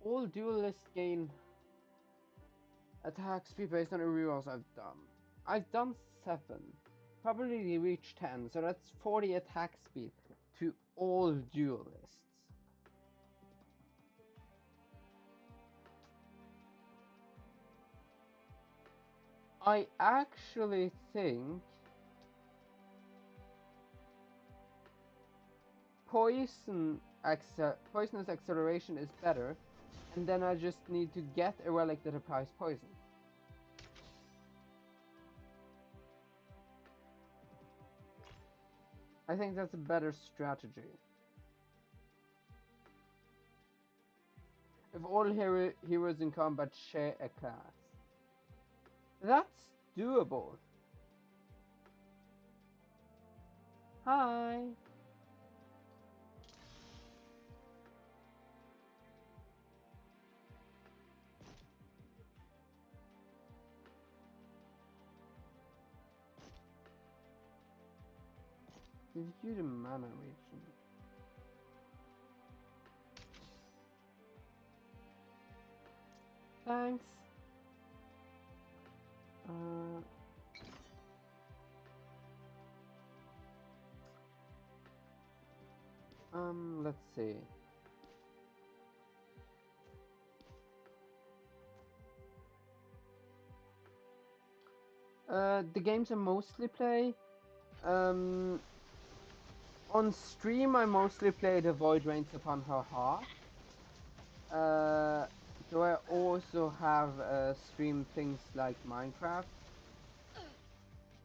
All duelists gain attack speed based on the rerolls I've done. I've done 7. Probably reach 10, so that's 40 attack speed to all duelists. I actually think poisonous acceleration is better, and then I just need to get a relic that applies poison. I think that's a better strategy. If all heroes in combat share a class. That's doable. Hi. Did you the mana region? Thanks. Let's see. The games I mostly play, On stream, I mostly play the Void Rains Upon Her Heart. Do I also have stream things like Minecraft?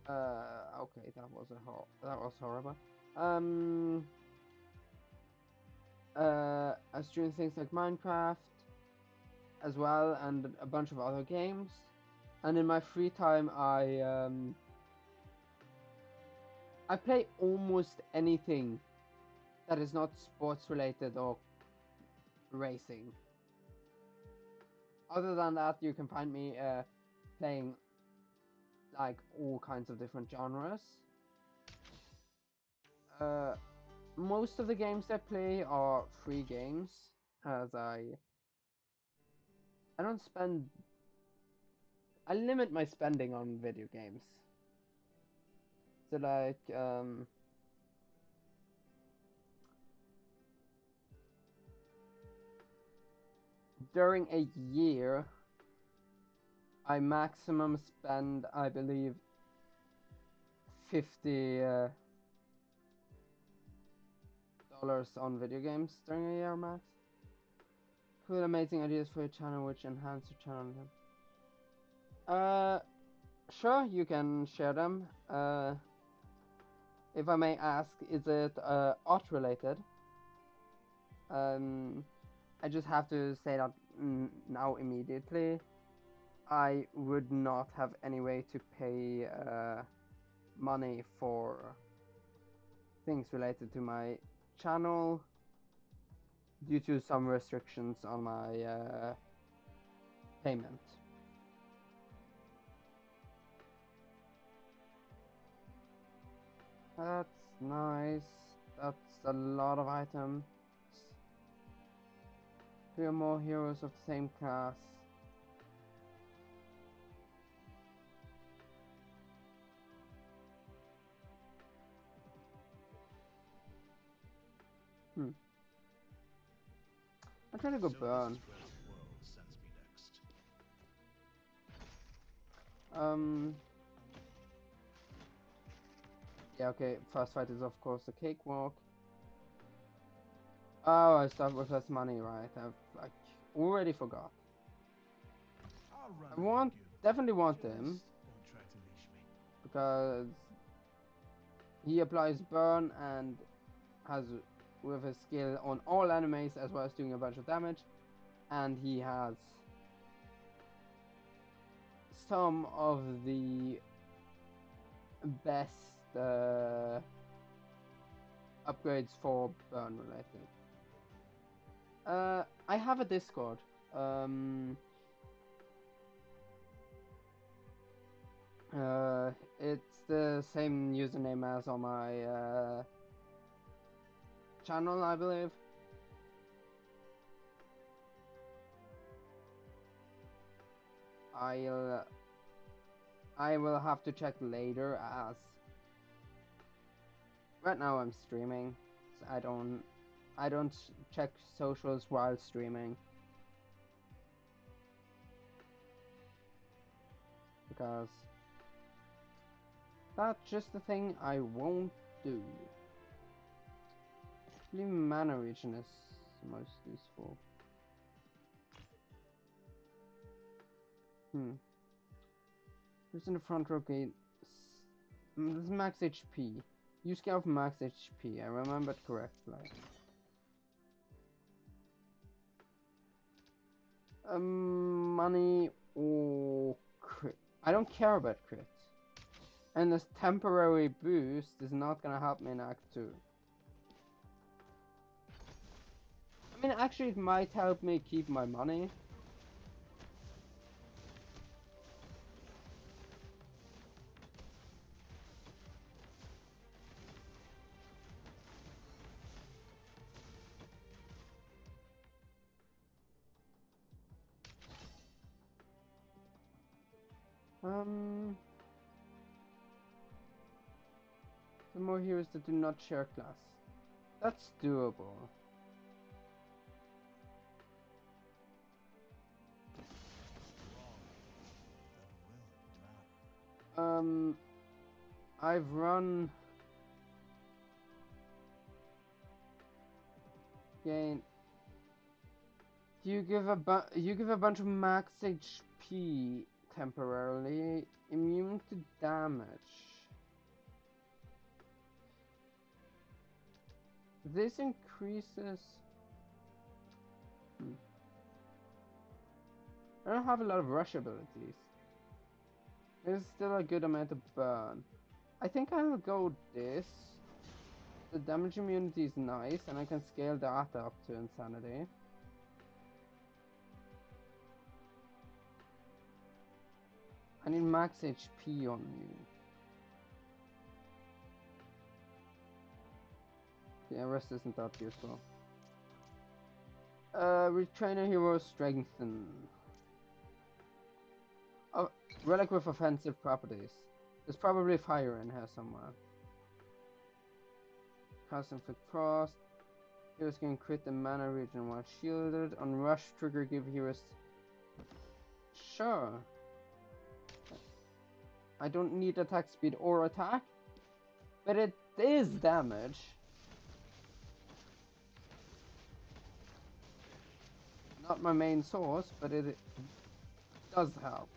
Okay, that was horrible. I stream things like Minecraft as well, and a bunch of other games. And in my free time, I play almost anything that is not sports related or racing. Other than that, you can find me playing like all kinds of different genres. Most of the games I play are free games, as I don't spend. I limit my spending on video games. So like during a year, I maximum spend, I believe, $50 on video games during a year max. Cool, amazing ideas for your channel which enhance your channel. Sure, you can share them. If I may ask, is it art related? I just have to say that now immediately. I would not have any way to pay money for things related to my channel due to some restrictions on my payment. That's nice. That's a lot of items. 3 or more heroes of the same class. I'm trying to go burn. Yeah, okay, first fight is of course a cakewalk. Oh, I start with less money, right? I've like already forgot. I definitely want him because he applies burn and has with his skill on all enemies as well as doing a bunch of damage, and he has some of the best upgrades for burn related. I have a Discord. It's the same username as on my channel, I believe. I will have to check later, as right now I'm streaming, so I don't check socials while streaming because that's just the thing I won't do. Actually, mana region is most useful. Who's in the front row gate? This is max HP. Use scale of max HP. I remembered correctly. Money or crit? I don't care about crits. And this temporary boost is not gonna help me in Act 2. I mean, actually, it might help me keep my money. The more heroes that do not share class. That's doable. I've run Gain. You give a bunch of max HP temporarily. Immune to damage. This increases. I don't have a lot of rush abilities. There's still a good amount of burn. I think I'll go this. The damage immunity is nice, and I can scale that up to insanity. I need max HP on you. Yeah, rest isn't that useful. Retrain a hero strengthen. Oh, relic with offensive properties. There's probably fire in here somewhere. Cast inflict frost. Heroes can crit the mana region while shielded. On rush trigger, give heroes. Sure. I don't need attack speed or attack, but it is damage. Not my main source, but it does help.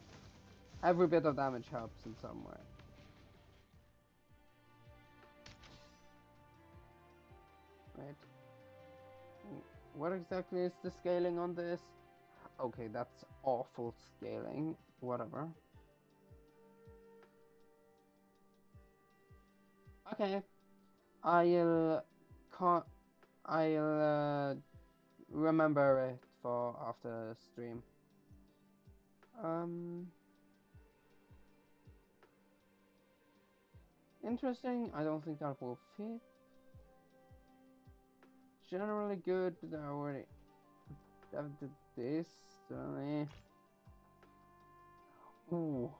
Every bit of damage helps in some way. Right. What exactly is the scaling on this? Okay, that's awful scaling. Whatever. Okay. I'll remember it for after stream. Interesting. I don't think that will fit. Generally good, but I already did this. Ooh.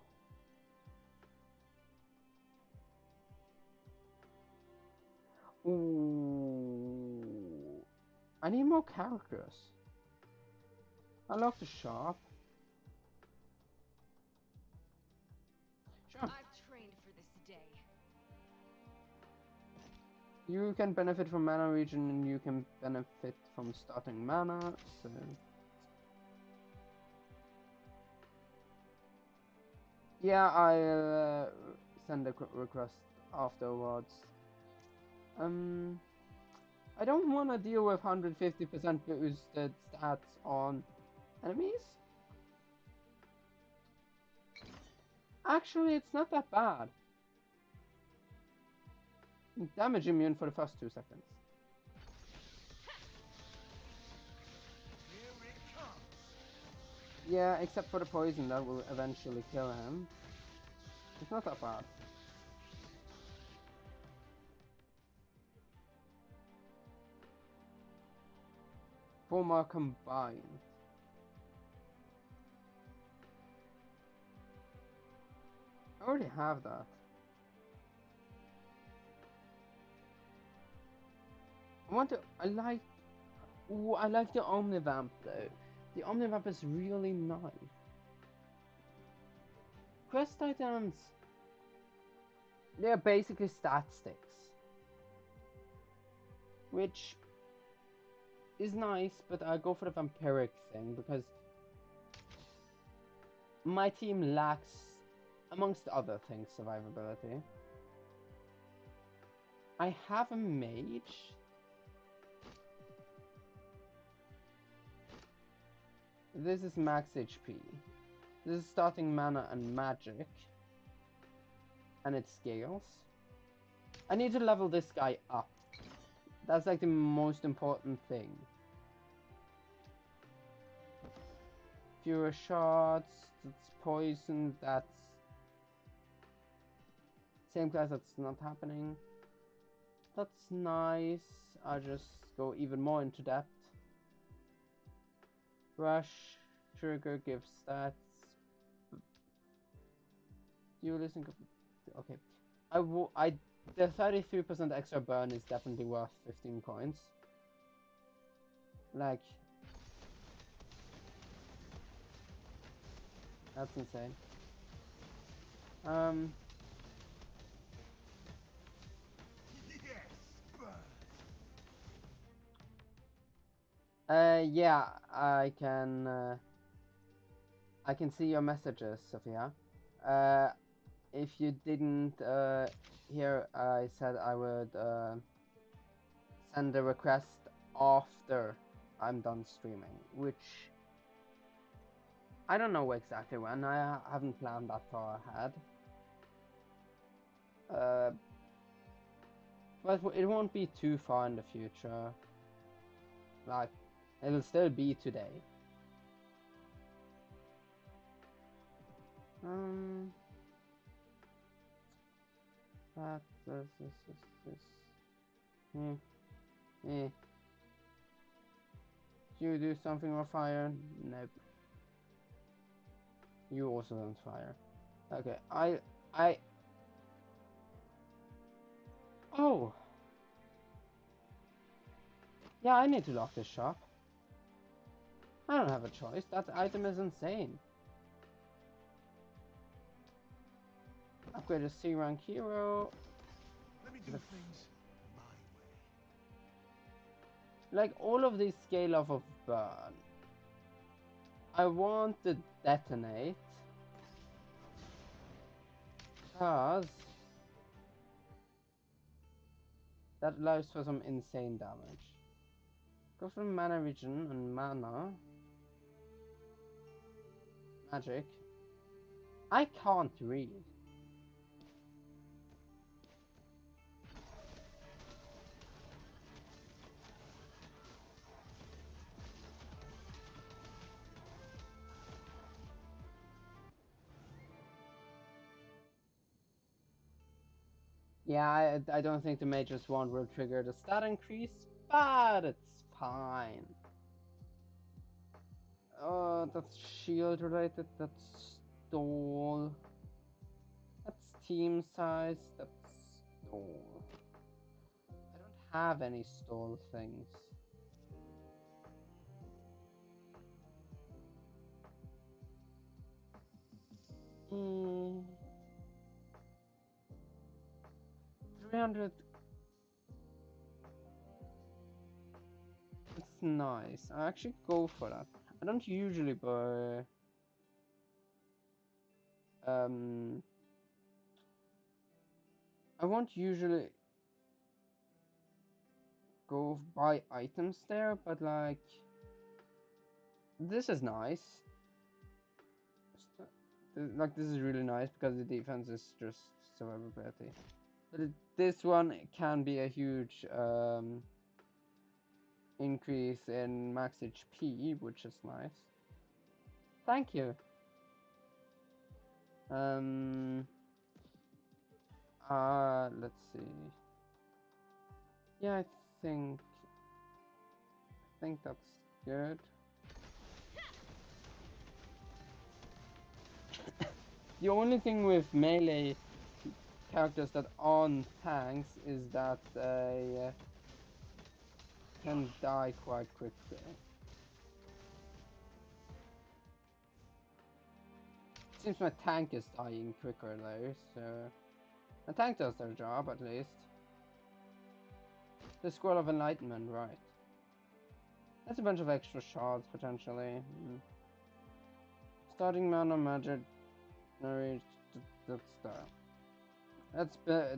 Ooh. I need more characters. I love the shop. Sure. I've trained for this day. You can benefit from mana region, and you can benefit from starting mana. So yeah, I'll send a request afterwards. I don't want to deal with 150% boosted stats on enemies. Actually, it's not that bad. Damage immune for the first 2 seconds. Here it comes. Yeah, except for the poison that will eventually kill him. It's not that bad. Four more combined. I already have that. I like the Omnivamp though. The Omnivamp is really nice. Quest items. They're basically stat sticks. Which is nice, but I go for the vampiric thing because my team lacks, amongst other things, survivability. I have a mage. This is max HP. This is starting mana and magic. And it scales. I need to level this guy up. That's like the most important thing. Fewer shots, that's poison, that's... Same class, that's not happening. That's nice. I'll just go even more into depth. Rush, trigger, gives stats. You listen. Okay. The 33% extra burn is definitely worth 15 coins. Like, that's insane. Yes, burn. Yeah, I can see your messages, Sophia. If you didn't hear, I said I would send a request after I'm done streaming, which I don't know exactly when. I haven't planned that far ahead. But it won't be too far in the future. Like, it'll still be today. This. Hmm. Eh. Do you do something or fire? Nope. You also don't fire. Okay, I. Oh! Yeah, I need to lock this shop. I don't have a choice. That item is insane. Upgrade a C rank hero. Let me do things my way. Like, all of these scale off of burn. I want to detonate. Because that allows for some insane damage. Go from mana region and mana. Magic. I can't read. Yeah, I don't think the Mage's Wand will trigger the stat increase, but it's fine. That's shield related, that's stall. That's team size, that's stall. I don't have any stall things. Hmm. 300. It's nice. I actually go for that. I don't usually buy I won't usually go buy items there, but like this is nice. Like this is really nice because the defense is just survivability. But this one can be a huge increase in max HP, which is nice. Thank you. Let's see. Yeah, I think that's good. The only thing with melee characters that aren't tanks is that they can die quite quickly. Seems my tank is dying quicker though, so my tank does their job at least. The Scroll of Enlightenment, right. That's a bunch of extra shards potentially. Starting mana magic, that's that.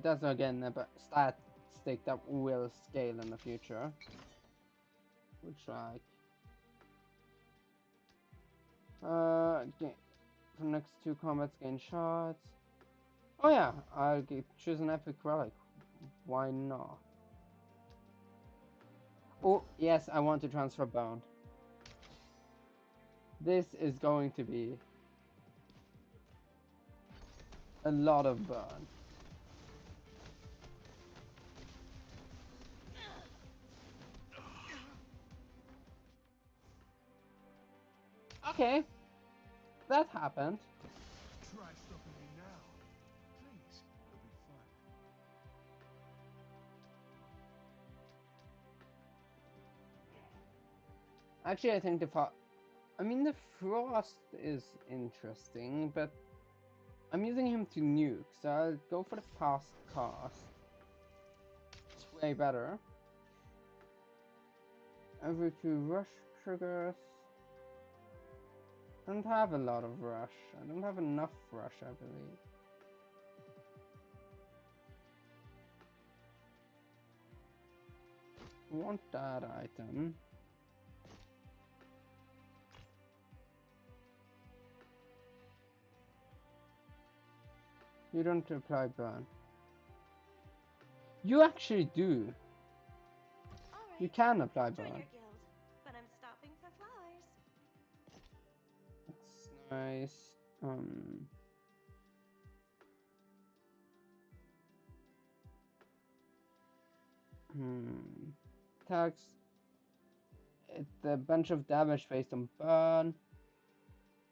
That's again a stat stick that will scale in the future. Which like for next 2 combats gain shards. Oh yeah, I'll choose an epic relic. Why not? Oh yes, I want to transfer bone. This is going to be a lot of burn. Okay, that happened. Try stopping me now. Please, it'll be fun. Actually, I think the frost is interesting, but I'm using him to nuke, so I'll go for the fast cast. It's way better. Every 2 rush triggers. I don't have a lot of rush. I don't have enough rush, I believe. Want that item. You don't apply burn. You actually do. All You right. can apply Join burn. your guild, but I'm stopping for flowers. That's nice. Tags. It's a bunch of damage based on burn.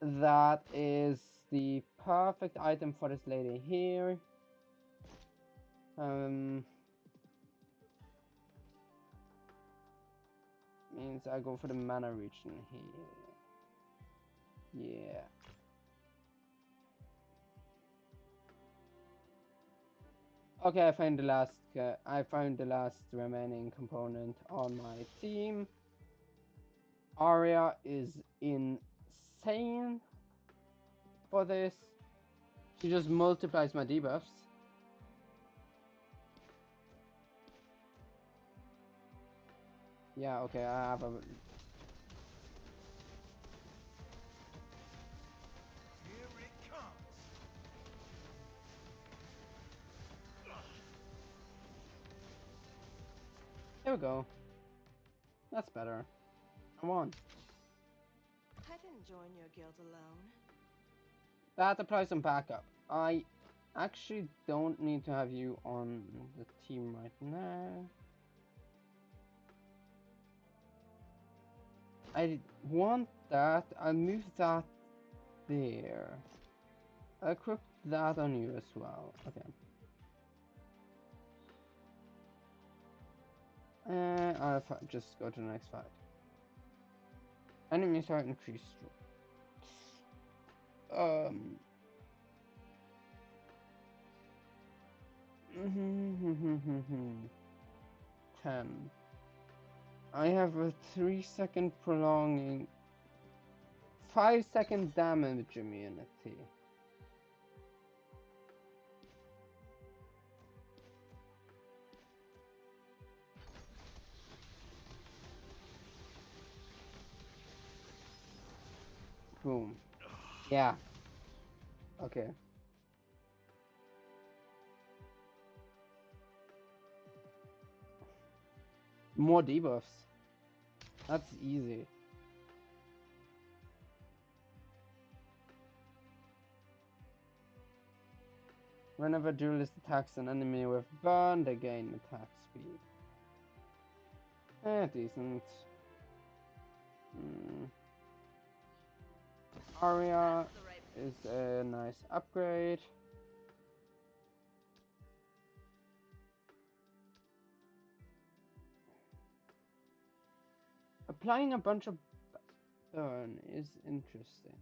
That is the perfect item for this lady here. Means I go for the mana region here. Yeah. Okay, I found the last remaining component on my team. Arya is insane for this. She just multiplies my debuffs. Yeah, okay, I have a... Here it comes. Here we go. That's better. I won. I didn't join your guild alone. That applies some backup. I actually don't need to have you on the team right now. I want that. I'll move that there. I'll equip that on you as well. Okay. I'll just go to the next fight. Enemies are increased. 10. I have a 3-second prolonging, 5-second damage immunity. Boom. Yeah. Okay. More debuffs. That's easy. Whenever duelist attacks an enemy with burn, they gain attack speed. Decent. Arya is a nice upgrade. Applying a bunch of burn is interesting.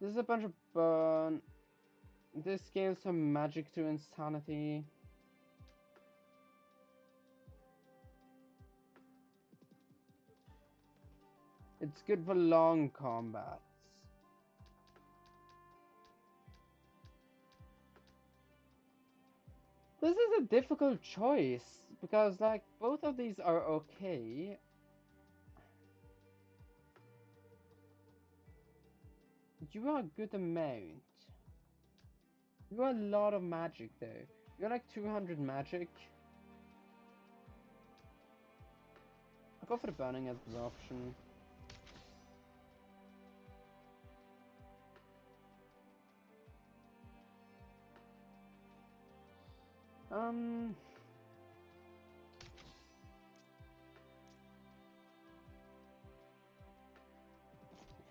This is a bunch of burn. This scales some magic to insanity. It's good for long combats. This is a difficult choice because, like, both of these are okay. You are a good amount. You are a lot of magic though. You're like 200 magic. I'll go for the burning as the option.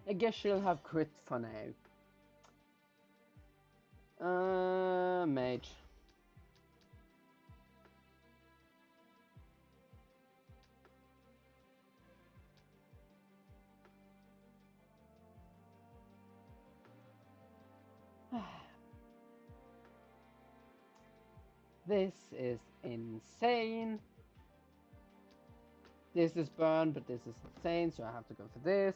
I guess she'll have crit for now. Mage. This is insane. This is burned, but this is insane, so I have to go for this.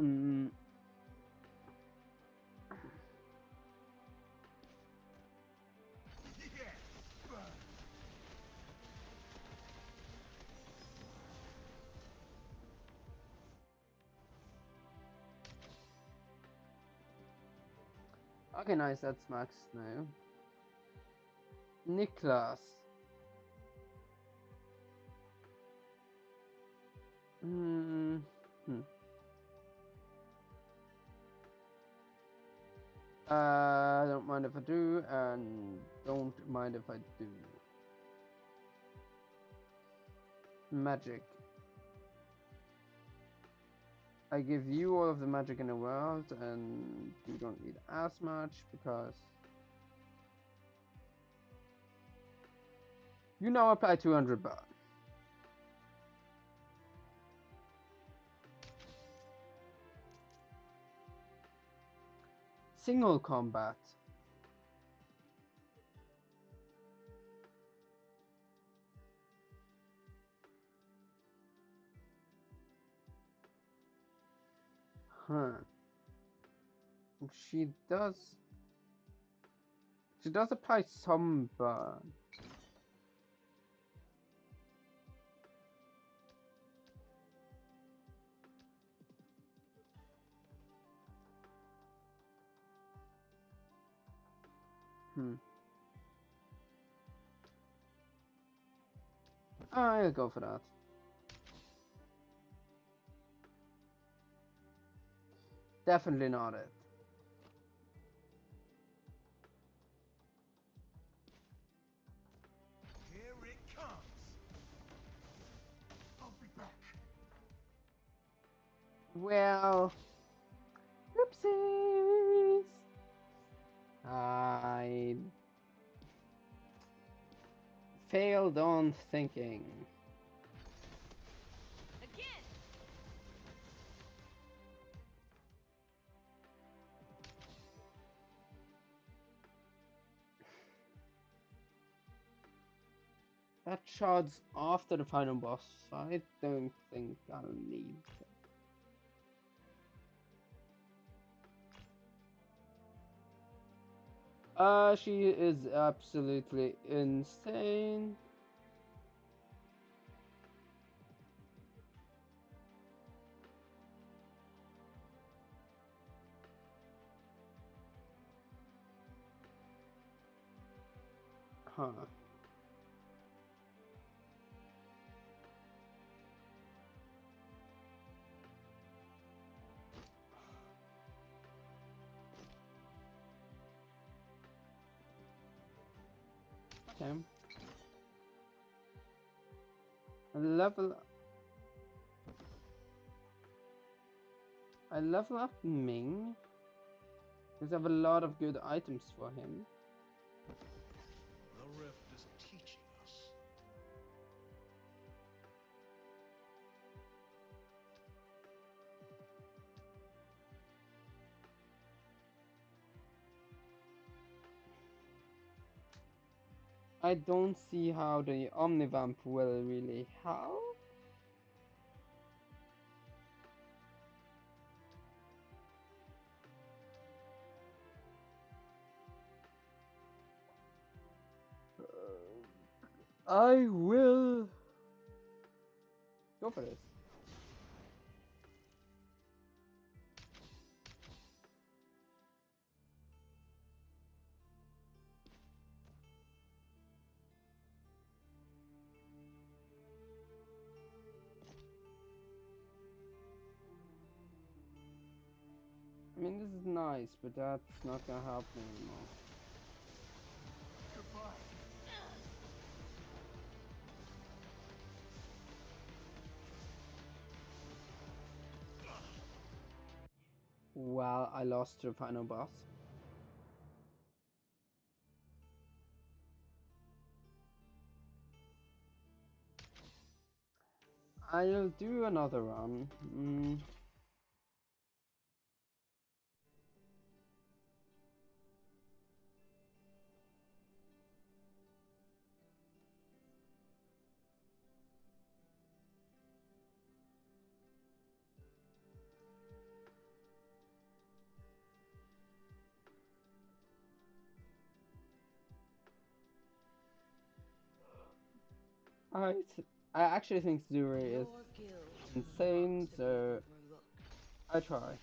Mm. Yeah. Burn. Okay, nice. That's max now. Niklas. Hmm. Don't mind if I do, and don't mind if I do. Magic. I give you all of the magic in the world, and you don't need as much because you now apply 200 burn. Single combat. Huh. She does. She does apply some burn. I'll go for that. Definitely not it. Here it comes. I'll be back. Well, oopsies. I failed on thinking. Again! That shot's after the final boss. I don't think I'll need it. She is absolutely insane. Huh. Okay. Level. I level up Ming because I have a lot of good items for him. The rift is teaching us. I don't see how the Omnivamp will really help. I will go for this. I mean, this is nice, but that's not gonna help me anymore. Goodbye. Well, I lost to the final boss. I'll do another run. I I actually think Zuri is Your guild insane, not to so be overlooked. I try.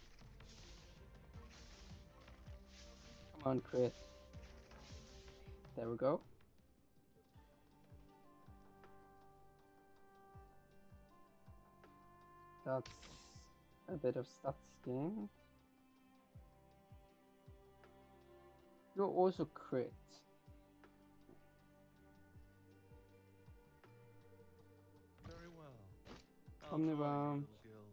Come on, crit. There we go. That's a bit of stats gained. You're also crit. Very well. I'll join your Omnibomb. little guild.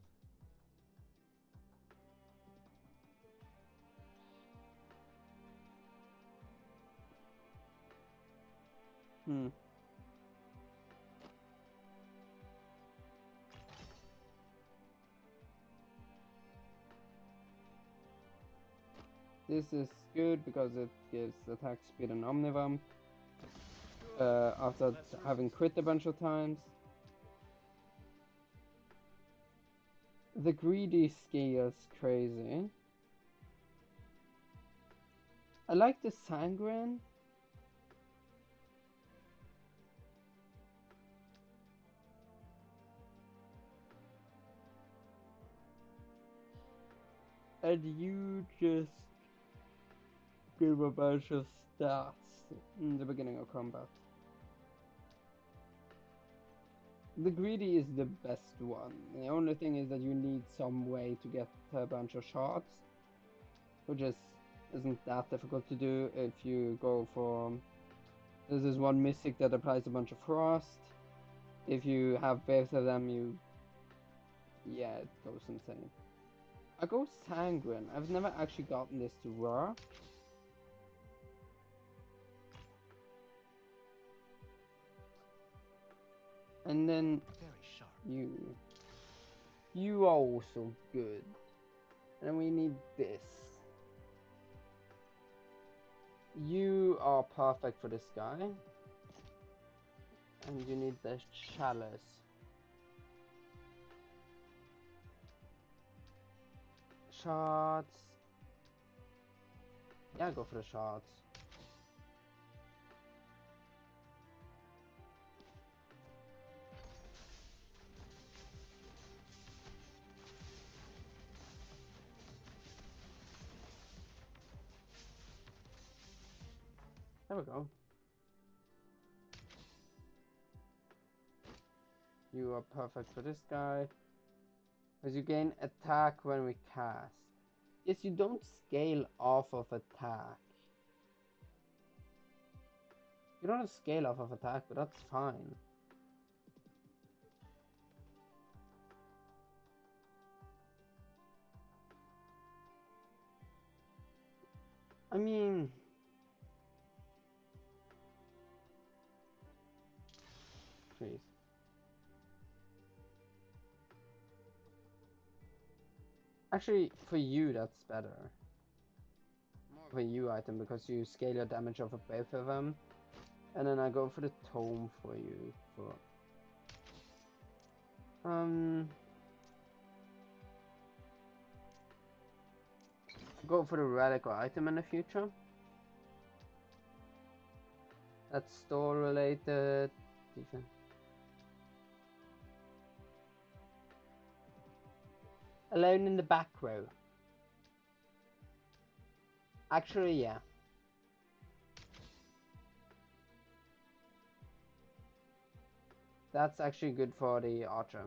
Hmm. This is good because it gives attack speed and omnibomb. After Less having risks. crit a bunch of times. The greedy scales crazy. I like the sanguine. And you just give a bunch of stats in the beginning of combat. The greedy is the best one. The only thing is that you need some way to get a bunch of shards, which isn't that difficult to do if you go for. This is one mystic that applies a bunch of frost. If you have both of them, yeah, it goes insane. I go sanguine. I've never actually gotten this to work. And then Very sharp. you are also good. And we need this. You are perfect for this guy. And you need the chalice. Shards. Yeah, go for the shards. There we go. You are perfect for this guy. Because you gain attack when we cast. Yes, you don't scale off of attack. You don't scale off of attack, but that's fine. I mean... Please. Actually, for you, that's better. More of a you item because you scale your damage off of both of them. And then I go for the tome for you. Go for the radical item in the future. That's store related. Defense. Alone in the back row. Actually, yeah. That's actually good for the archer.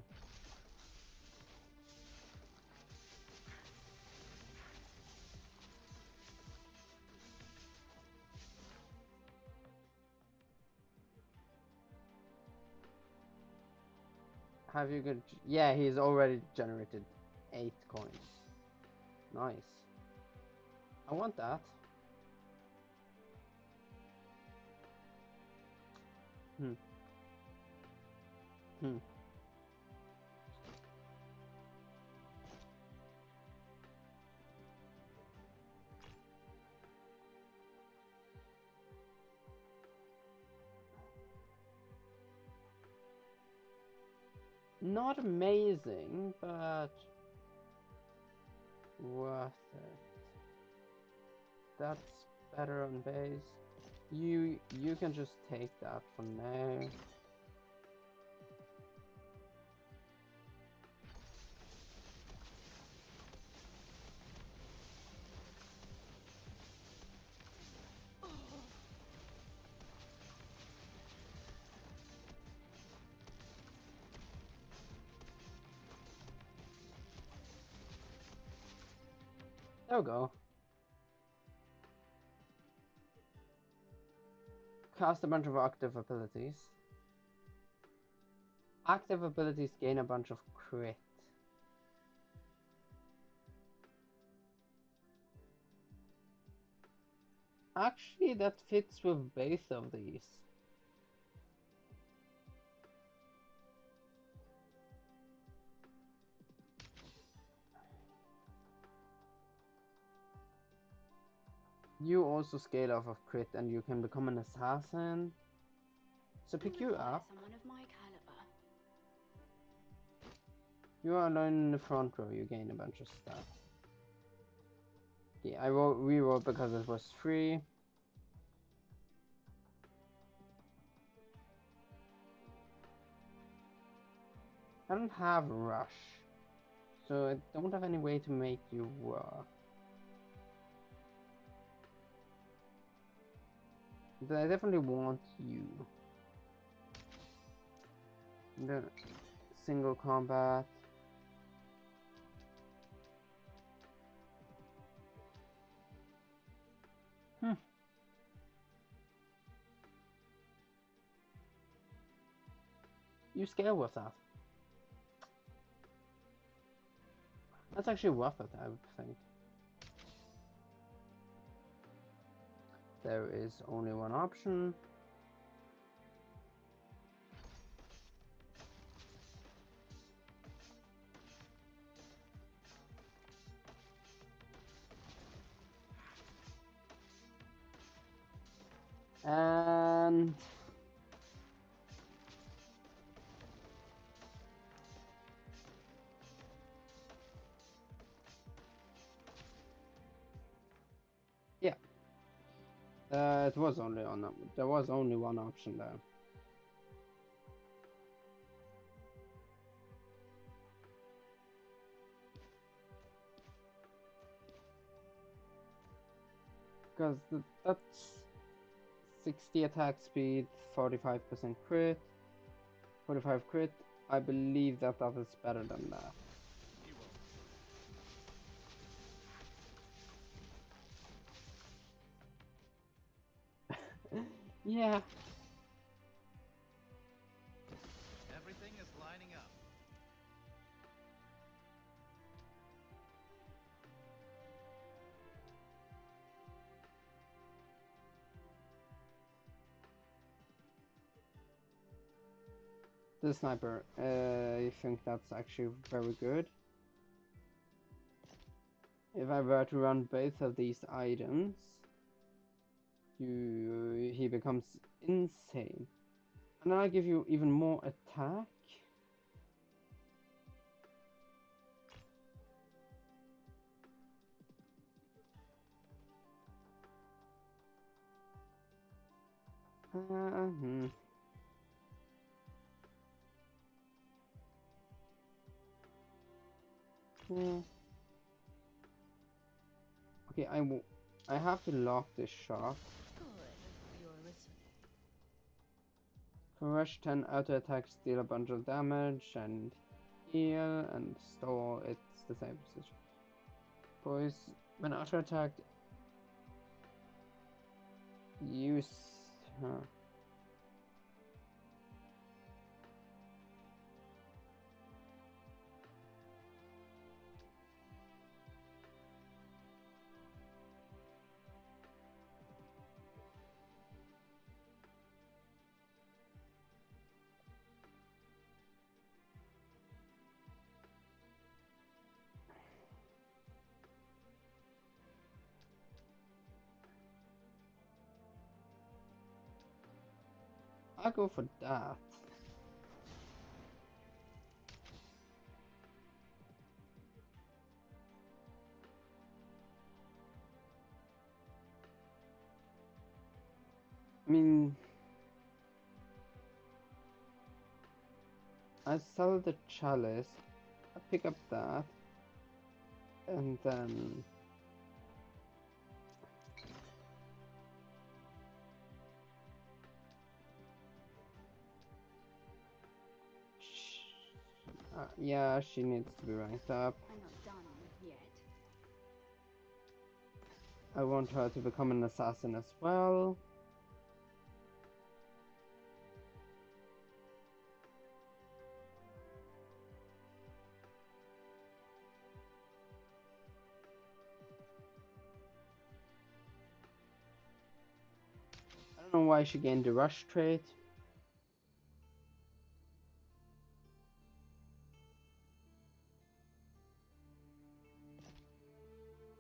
Have you good? Yeah, he's already generated 8 coins. Nice. I want that. Hmm. Hmm. Not amazing, but worth it. That's better on base. You can just take that for now. There we go. Cast a bunch of active abilities. Active abilities gain a bunch of crit. Actually, that fits with both of these. You also scale off of crit and you can become an assassin. So pick you up. Someone of my caliber. You are alone in the front row, you gain a bunch of stuff. Okay, I rerolled because it was free. I don't have rush, so I don't have any way to make you work. But I definitely want you. The single combat. You scale with that. That's actually worth it, I would think. There is only one option. And yeah, it was only on that. There was only one option there. Because that's 60 attack speed, 45% crit, 45 crit. I believe that is better than that. Yeah. Everything is lining up. The sniper, I think that's actually very good. If I were to run both of these items, he becomes insane. And then I give you even more attack. Hmm. Yeah. Okay, I have to lock this shop. Good. You're listening. For rush 10 auto attacks deal a bunch of damage and heal and store, it's the same position. Boys, when auto attack, use her. I'll go for that. I mean, I sell the chalice, I pick up that, and then yeah, she needs to be ranked up. I'm not done yet. I want her to become an assassin as well. I don't know why she gained the rush trait.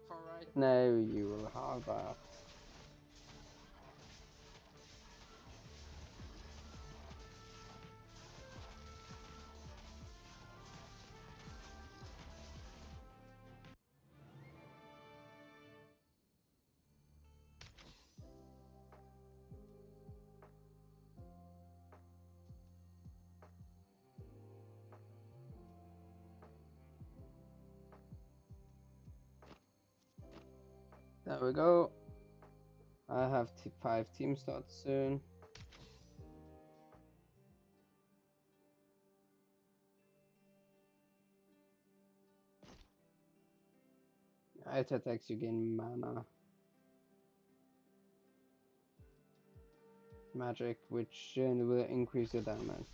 For right now, you will have that. There we go. I have 5 team starts soon. It attacks you gain mana. Magic, which will increase your damage.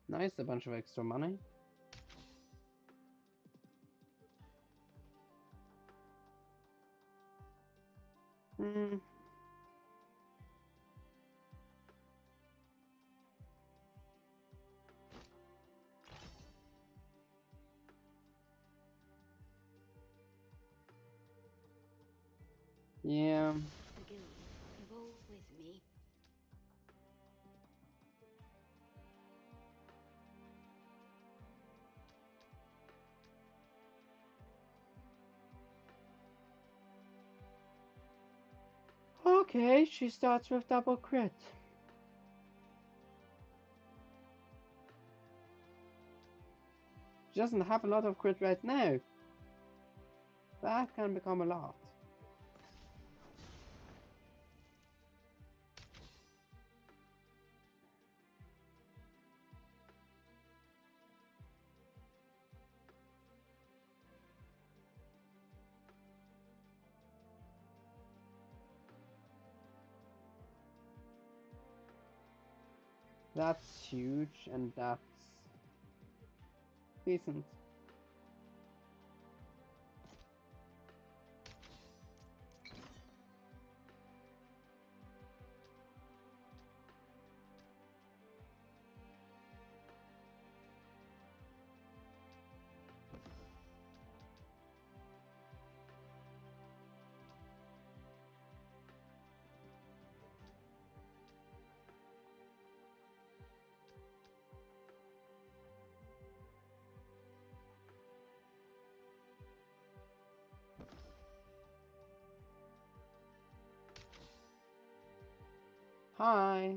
Nice, a bunch of extra money. Hmm. Yeah. The guild, evolve with me. Okay, she starts with double crit. She doesn't have a lot of crit right now. That can become a lot. That's huge, and that's decent. Hi.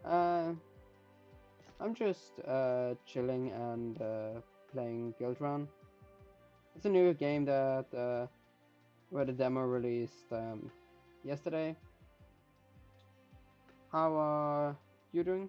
Uh, I'm just chilling and playing Guildrun. It's a new game that where the demo released yesterday. How are you doing?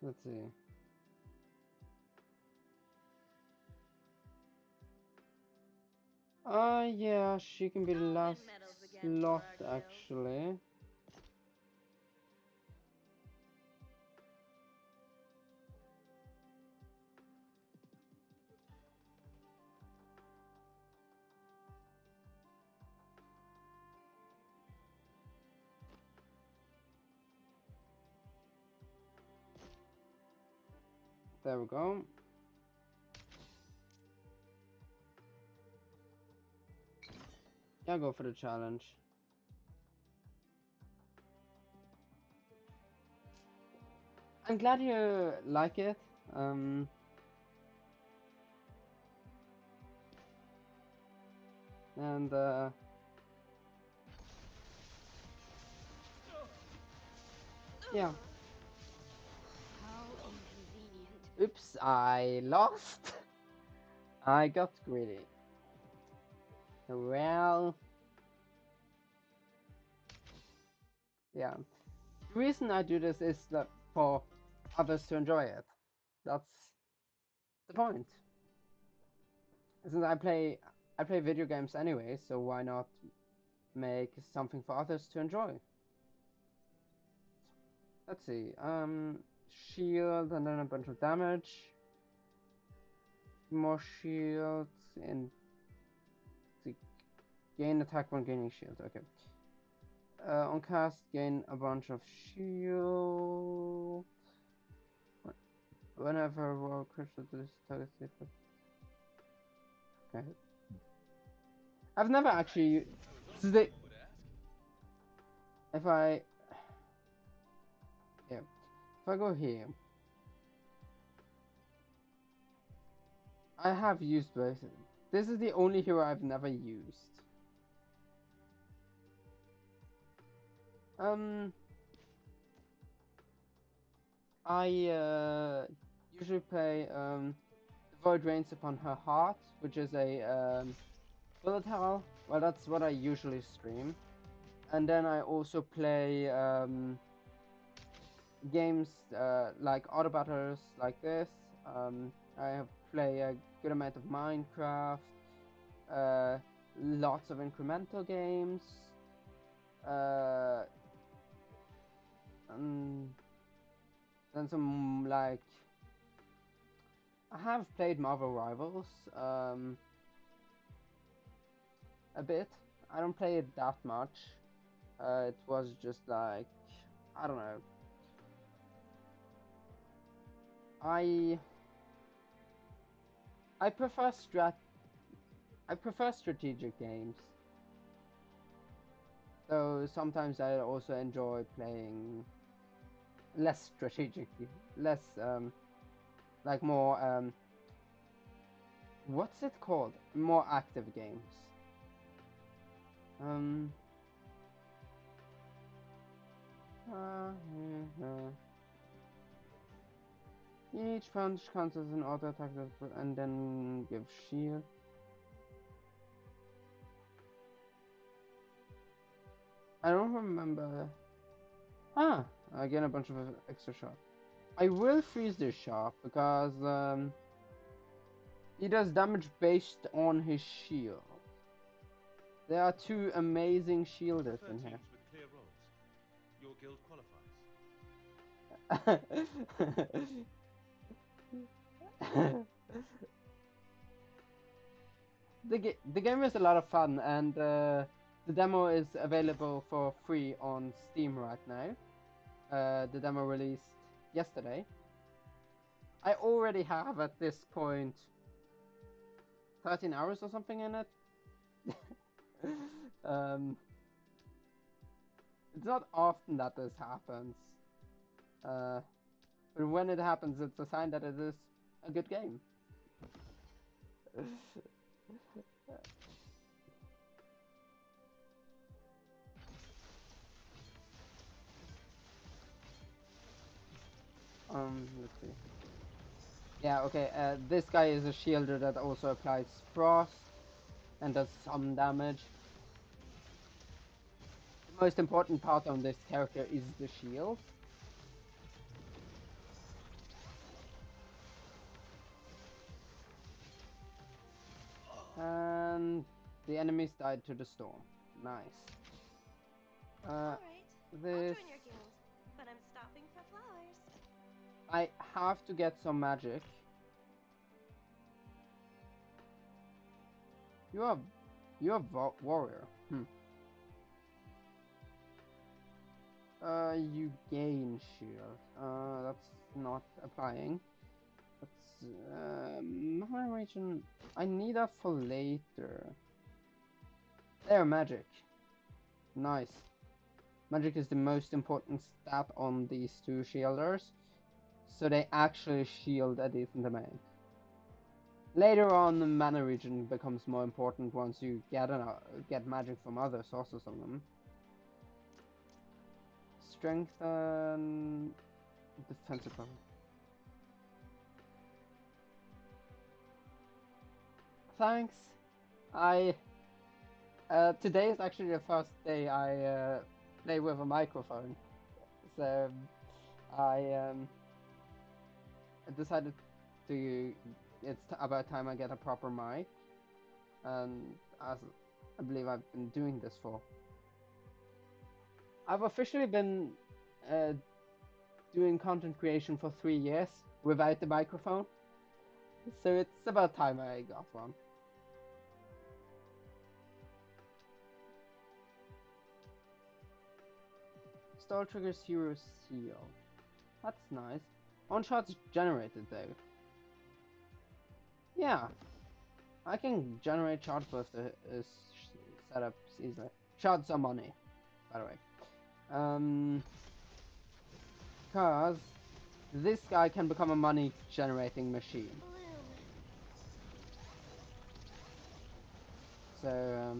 Let's see. Yeah, she can be the Open last medals again for slot our guild. actually. There we go. Yeah, go for the challenge. I'm glad you like it. And yeah. How inconvenient. Oops, I lost. I got greedy. Well, yeah. The reason I do this is that for others to enjoy it. That's the point. Since I play video games anyway, so why not make something for others to enjoy? Let's see. Shield and then a bunch of damage. More shields and the gain attack when gaining shield. Okay. On cast, gain a bunch of shield. Whenever roll crystal to this target. Okay. I've never actually. This is the. If I. Yeah. If I go here. I have used both. This is the only hero I've never used. I usually play The Void Rains Upon Her Heart, which is a bullet hell. Well, that's what I usually stream. And then I also play games like autobattlers like this. I have played a good amount of Minecraft, lots of incremental games, and then some like I have played Marvel Rivals a bit. I don't play it that much. It was just like I don't know. I I prefer strategic games. Though sometimes I also enjoy playing less strategically, less like more what's it called? More active games. Um Each punch counts as an auto attack and then give shield. I don't remember. Ah, again a bunch of extra shot. I will freeze this shot because he does damage based on his shield. There are two amazing shielders in here. With clear roles. Your guild qualifies. The game is a lot of fun, and the demo is available for free on Steam right now. The demo released yesterday. I already have at this point 13 hours or something in it. It's not often that this happens. But when it happens, it's a sign that it is a good game. Let's see. Yeah, okay, this guy is a shielder that also applies frost and does some damage. The most important part on this character is the shield. And the enemies died to the storm. Nice. Alright, This... I'll join your guild, but I'm stopping for flowers. I have to get some magic. You're a warrior. You gain shield. That's not applying. That's my region. I need that for later. There, magic. Nice. Magic is the most important stat on these two shielders, so they actually shield a decent amount. Later on, the mana regen becomes more important once you get magic from other sources of them. Strengthen defensive power. Thanks. Today is actually the first day I play with a microphone, so I decided to. It's about time I get a proper mic, and as I believe I've been doing this for. I've officially been doing content creation for 3 years without the microphone, so it's about time I got one. Star triggers hero seal. That's nice. One shot's generated though. Yeah, I can generate shards with the setups easily. Shards are money, by the way. Because this guy can become a money generating machine. So,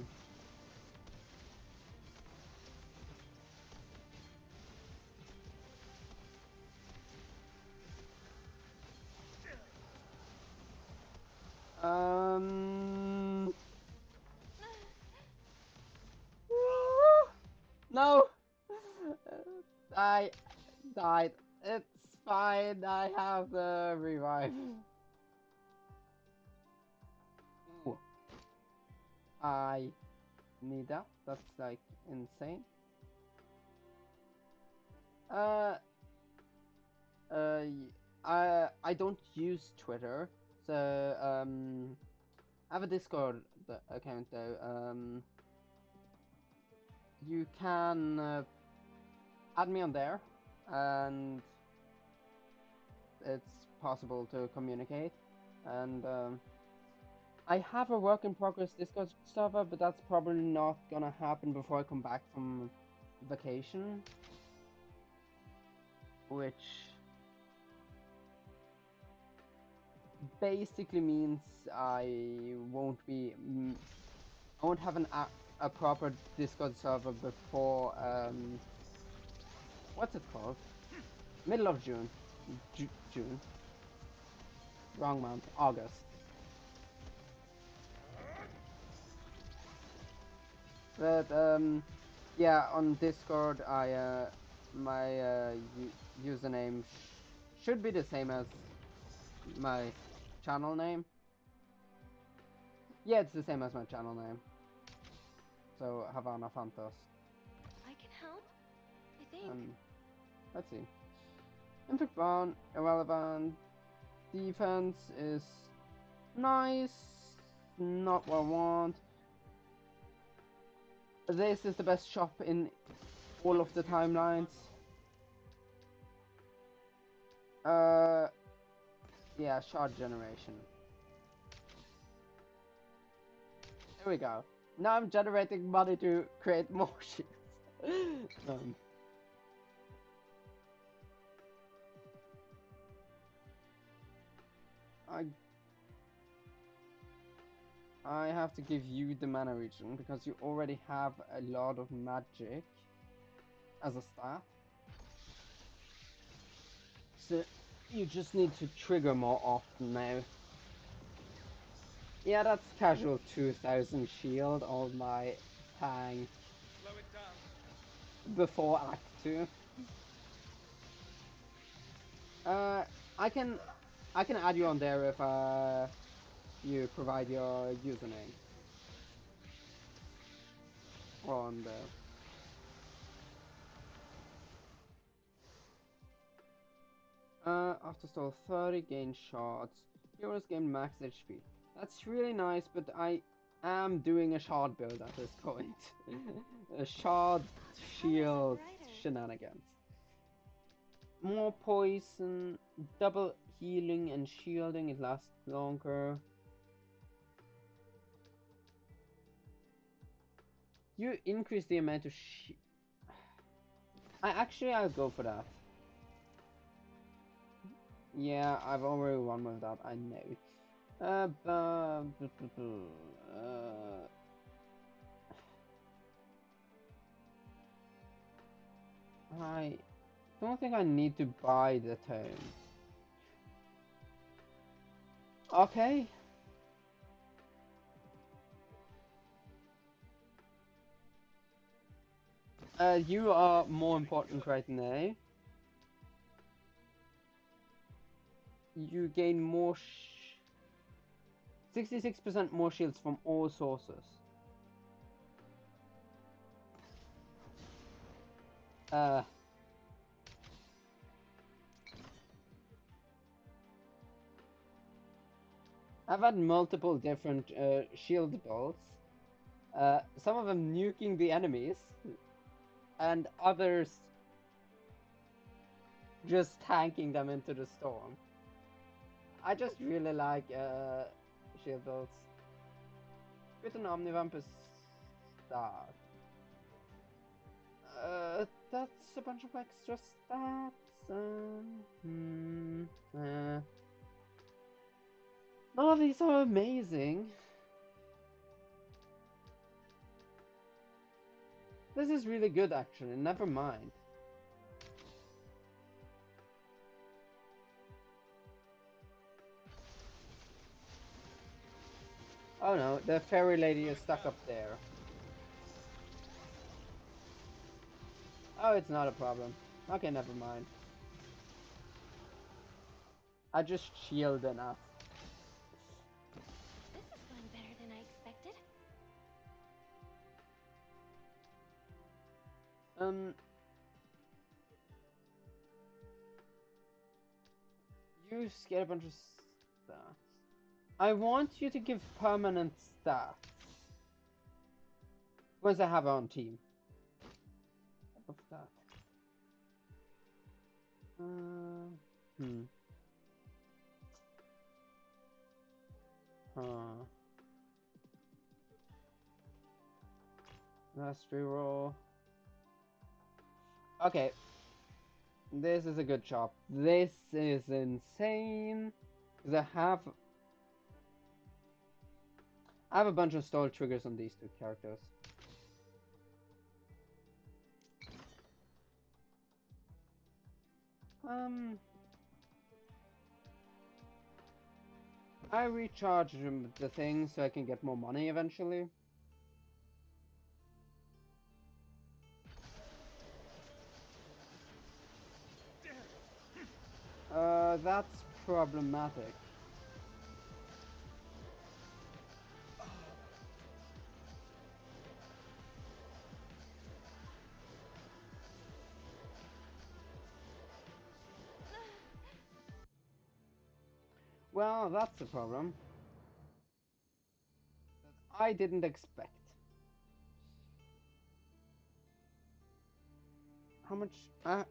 no! I died. It's fine, I have the revive. Ooh. I need that. That's like insane. Uh, I don't use Twitter, so I have a Discord account though. You can add me on there, and it's possible to communicate. And I have a work in progress Discord server, but that's probably not gonna happen before I come back from vacation, which basically means I won't have a proper Discord server before what's it called? Middle of June. June. Wrong month. August. But yeah, on Discord, my username should be the same as my channel name. Yeah, it's the same as my channel name. So Havana Fantos. I can help. I think. Let's see. Inflict Bond, irrelevant. Defense is nice. Not what I want. This is the best shop in all of the timelines. Yeah, shard generation. There we go. Now I'm generating money to create more shields. I have to give you the mana region because you already have a lot of magic as a stat. So you just need to trigger more often now. Yeah, that's casual 2000 shield on my tank. Slow it down. Before Act 2. I can add you on there if you provide your username on the. After stall 30, gain shards. Heroes gain max HP. That's really nice, but I am doing a shard build at this point. A shard shield shenanigans. More poison, double healing and shielding, it lasts longer. You increase the amount of I'll go for that. Yeah, I've already won with that, I know. Uh, I don't think I need to buy the tome. Okay. You are more important right now. You gain more 66% more shields from all sources. Uh, I've had multiple different shield builds. Some of them nuking the enemies, and others just tanking them into the storm. I just really like shield builds. With an Omnivampus start. That's a bunch of extra stats. None of these are amazing. This is really good, actually. Never mind. Oh no, the fairy lady is stuck up there. Oh, it's not a problem. Okay, never mind. I just shield enough. This is going better than I expected. You get a bunch of stats. I want you to give permanent stats. Once I have on team. Of that. Hmm. Huh. Last reroll. Okay. This is a good shot. This is insane. Because I have a bunch of stall triggers on these two characters. I recharge the thing so I can get more money eventually. That's problematic. Well, that's a problem that I didn't expect. How much? I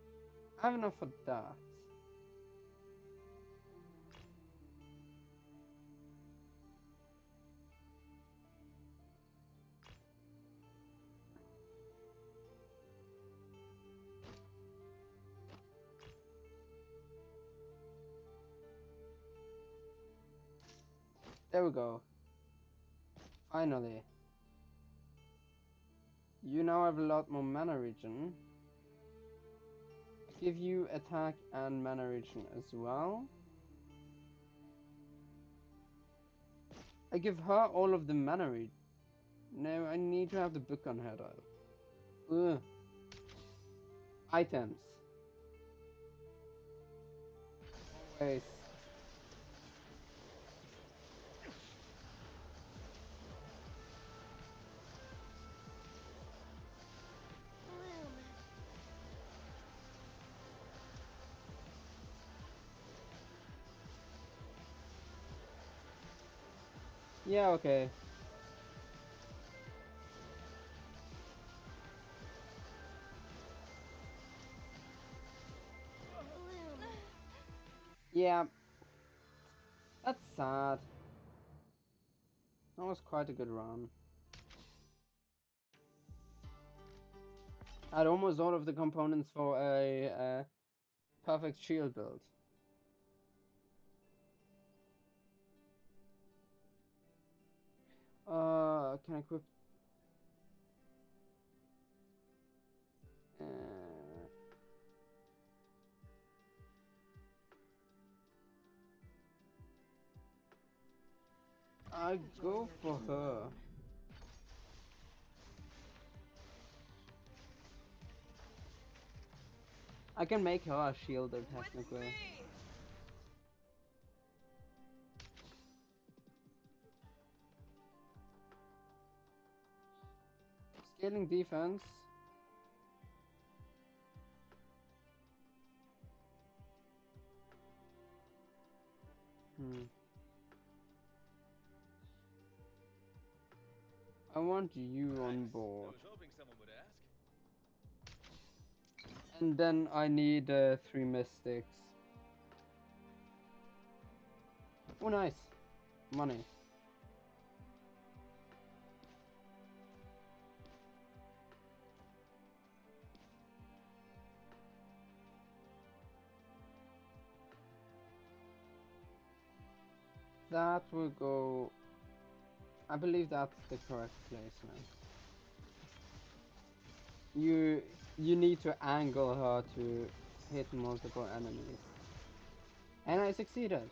have enough for that. There we go. Finally. You now have a lot more mana regen. Give you attack and mana regen as well. I give her all of the mana regen. No, I need to have the book on her though. Ugh. Items. Always. Bloom. Yeah, okay. Bloom. Yeah, that's sad. That was quite a good run. I had almost all of the components for a perfect shield build. can I equip? Uh, I Enjoy go your for game her. alone. I can make her a shielder With technically. me! Scaling defense. I want you on board. I was hoping someone would ask. And then I need 3 mystics. Oh, nice. Money. That will go... I believe that's the correct placement. You need to angle her to hit multiple enemies. And I succeeded.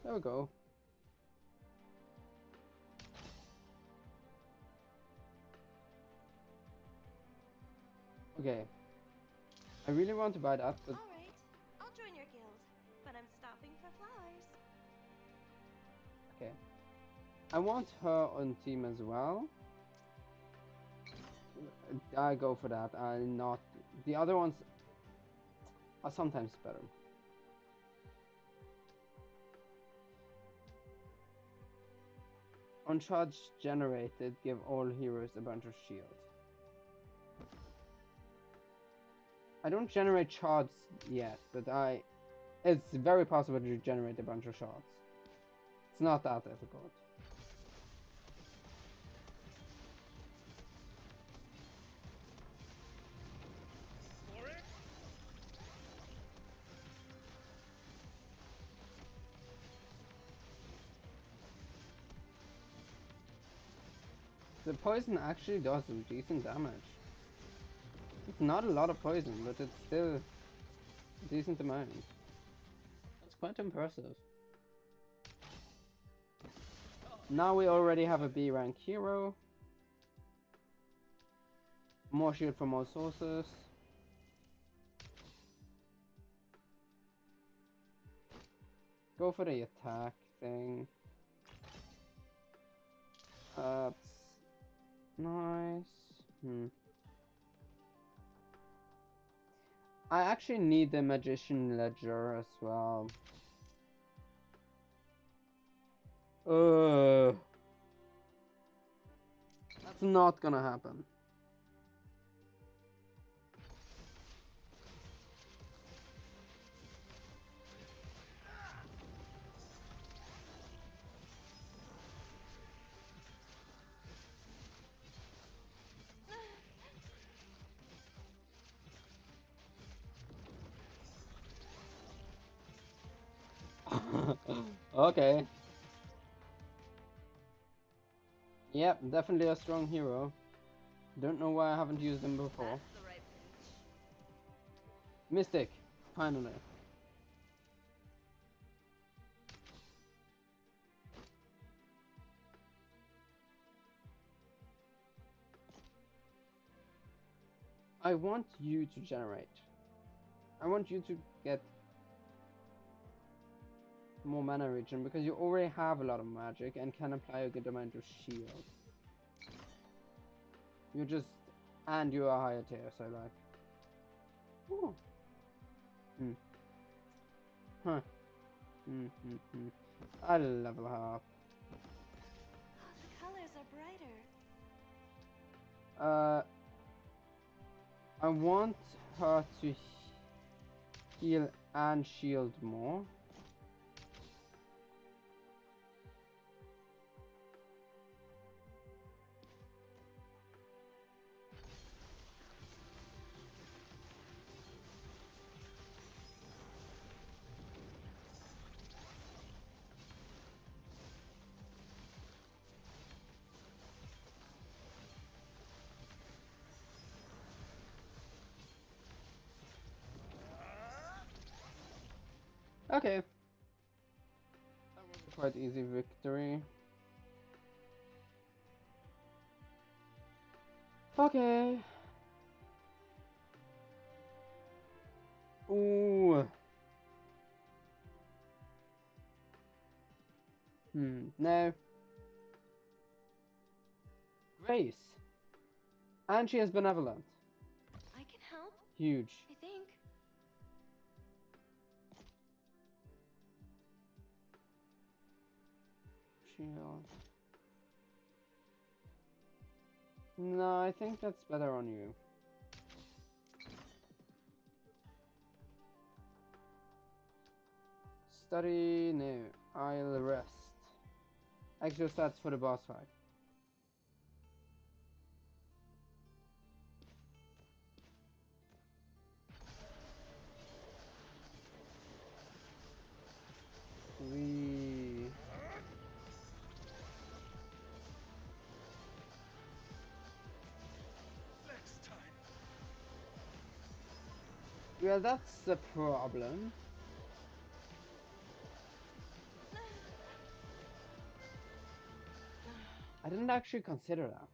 There we go. Okay. I really want to buy that, but Alright, I'll join your guild, but I'm stopping for flowers. okay. I want her on team as well. I go for that. I not the other ones are sometimes better. On charge generated, give all heroes a bunch of shield. I don't generate shards yet, but it's very possible to generate a bunch of shards. It's not that difficult. For it? The poison actually does some decent damage. It's not a lot of poison, but it's still a decent amount. That's quite impressive. Now we already have a B rank hero. More shield from all sources. Go for the attack thing. That's nice. I actually need the magician ledger as well. That's not gonna happen. Okay. Yep, definitely a strong hero. Don't know why I haven't used him before. That's the right pinch. Mystic, finally. I want you to generate. I want you to get more mana regen because you already have a lot of magic and can apply a good amount of shield. You just... and you are higher tier, so like... Ooh. Huh. I'll level her up. Oh, the colors are brighter. I want her to heal and shield more. Okay. That was a quite easy victory. Okay. Ooh. No. Grace. And she is benevolent. I can help, Huge. I think. Shield. No, I think that's better on you. Study, no. I'll rest. Extra stats for the boss fight. We. Flex time. Well, that's the problem. I didn't actually consider that.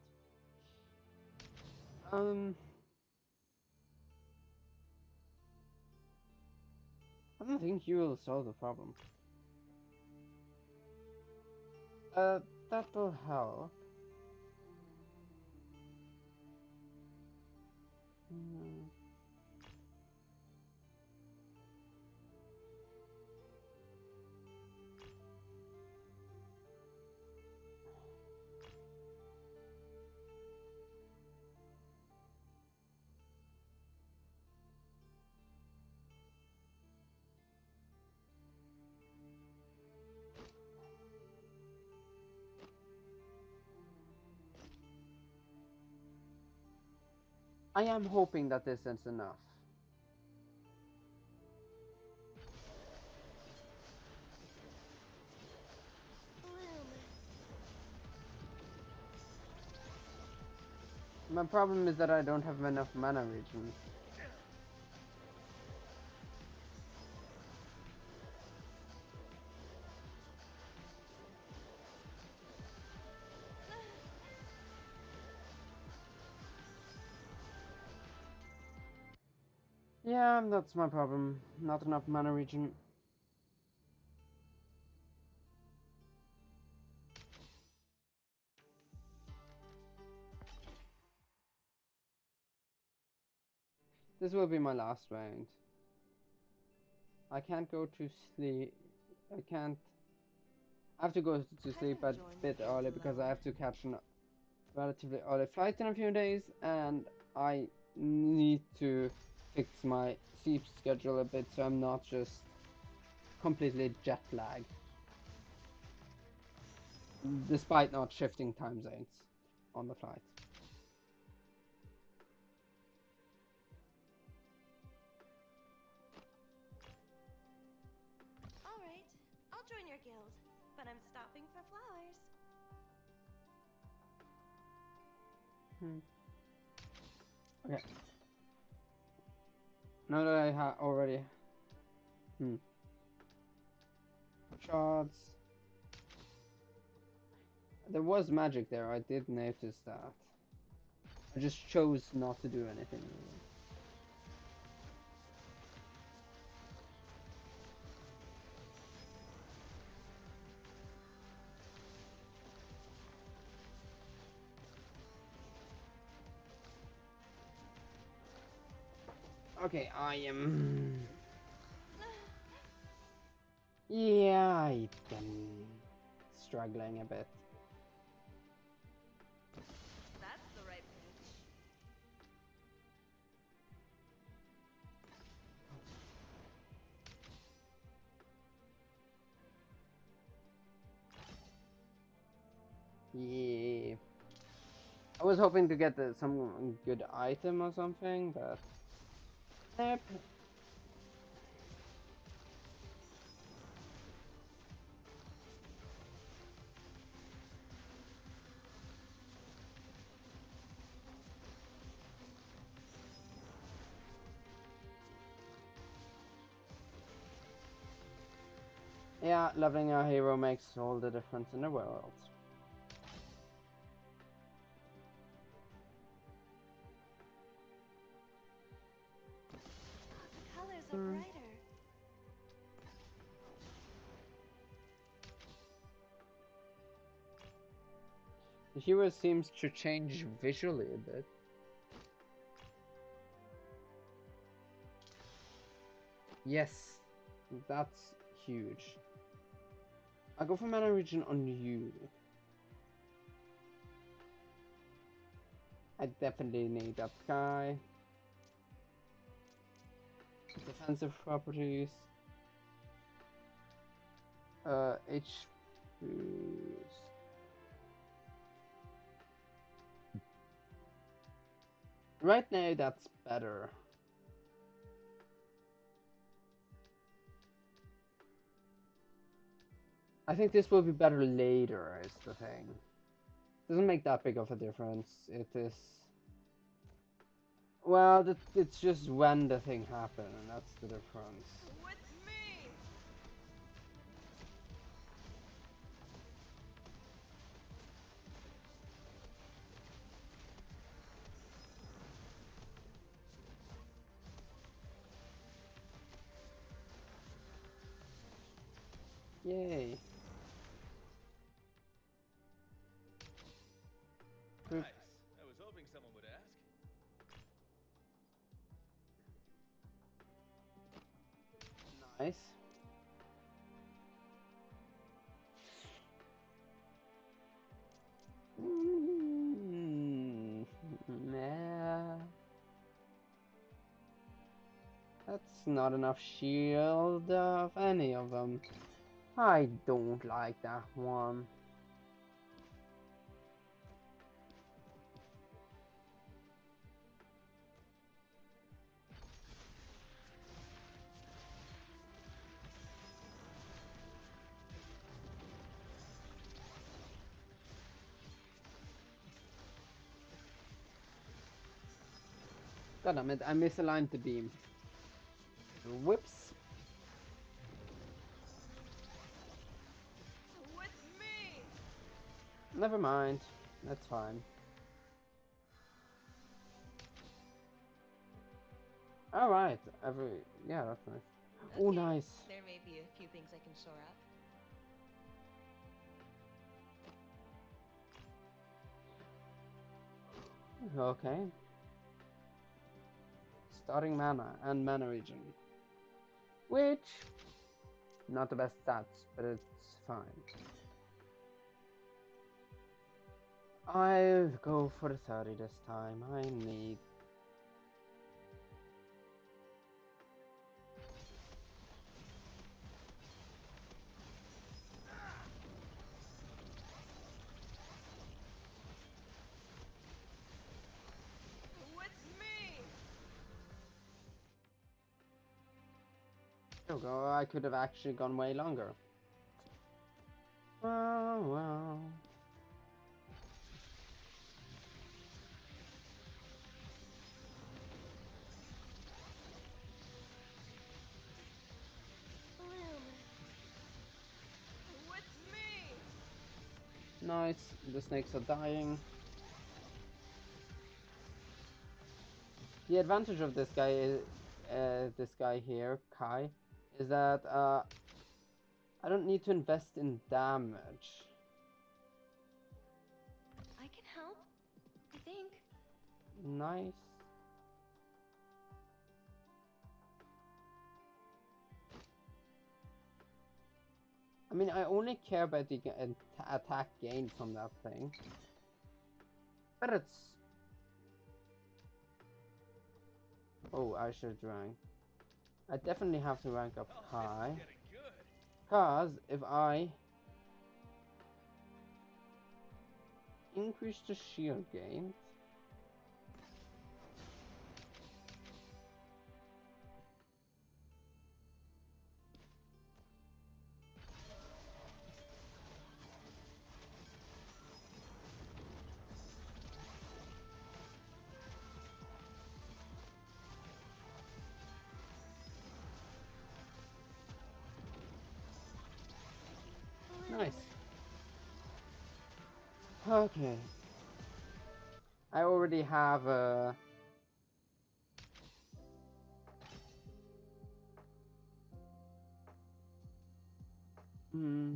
I don't think you will solve the problem. That will help. Hmm. I am hoping that this is enough. Bloom. My problem is that I don't have enough mana regen. Yeah, that's my problem. Not enough mana regen. This will be my last round. I can't go to sleep. I can't. I have to go to sleep a bit early because I have to catch a relatively early flight in a few days, and I need to fix my sleep schedule a bit so I'm not just completely jet lagged, despite not shifting time zones on the flight. All right, I'll join your guild, but I'm stopping for flowers. Okay. Now that I already shards. There was magic there, I did notice that. I just chose not to do anything. Okay, I am. Yeah, I am struggling a bit. That's the right pitch. Yeah. I was hoping to get some good item or something, but nope. Yeah, leveling a hero makes all the difference in the world. Oh, the colors are brighter. The hero seems to change visually a bit. Yes, that's huge. I'll go for mana region on you. I definitely need that guy. Defensive properties. H boost. Right now, that's better. I think this will be better later, is the thing. Doesn't make that big of a difference. It is... Well, it's just when the thing happened, and that's the difference. With me! Yay. Nice. I was hoping someone would ask. Nice. Nah. That's not enough shield of any of them. I don't like that one. God damn it, I misaligned the beam. Whoops. With me! Never mind. That's fine. Alright, yeah, that's nice. Okay. Oh, nice. There may be a few things I can shore up. Okay. Starting mana and mana region. Which, not the best stats, but it's fine. I'll go for the 30 this time. I need... With me! There we go, I could have actually gone way longer. Well. Bloom! With me! Nice, the snakes are dying. The advantage of this guy is, this guy here, Kai, is that I don't need to invest in damage. I can help. I think. Nice. I mean, I only care about the attack gained from that thing. But it's... Oh, I should rank. I definitely have to rank up Oh, Kai. this is getting good. Because if I increase the shield gain, Okay. I already have hmm.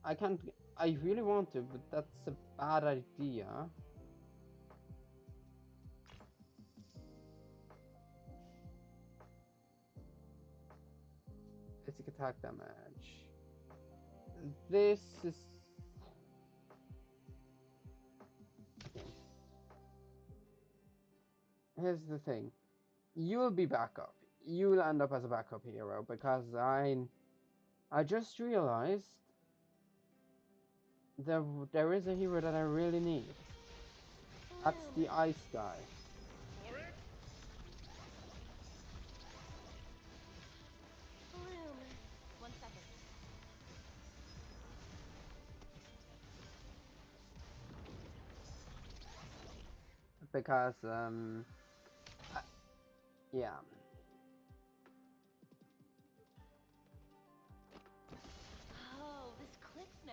I can't, I really want to, but that's a bad idea. Basic attack damage. This is... Okay. Here's the thing. You'll be backup. You'll end up as a backup hero, because I just realized there is a hero that I really need. That's the ice guy. For it? Bloom. 1 second. Because yeah. Oh, this clicks now.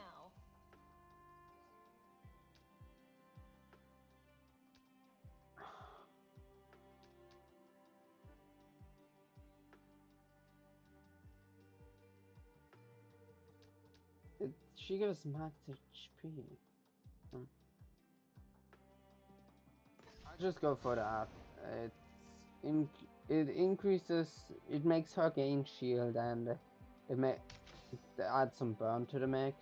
She gives max HP. I'll just go for that. It's it increases. It makes her gain shield, and it adds some burn to the mix.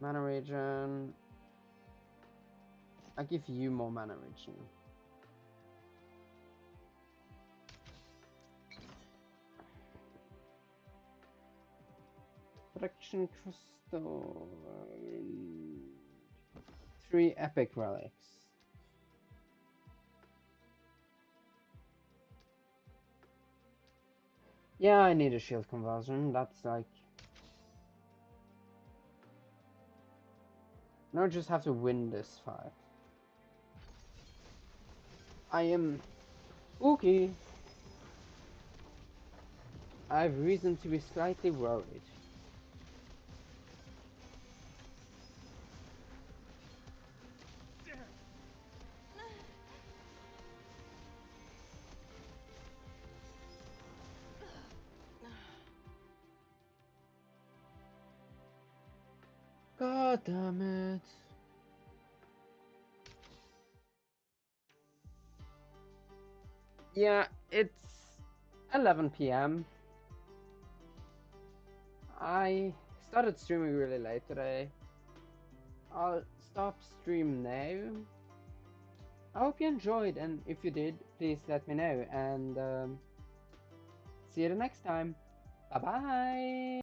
Mana regen. I give you more mana regen. Protection crystal. 3 epic relics. Yeah, I need a shield conversion. That's like... No, I just have to win this fight. I am... Okay. I have reason to be slightly worried. God damn it. Yeah, it's 11 p.m. I started streaming really late today. I'll stop stream now. I hope you enjoyed, and if you did, please let me know, and see you the next time. Bye bye!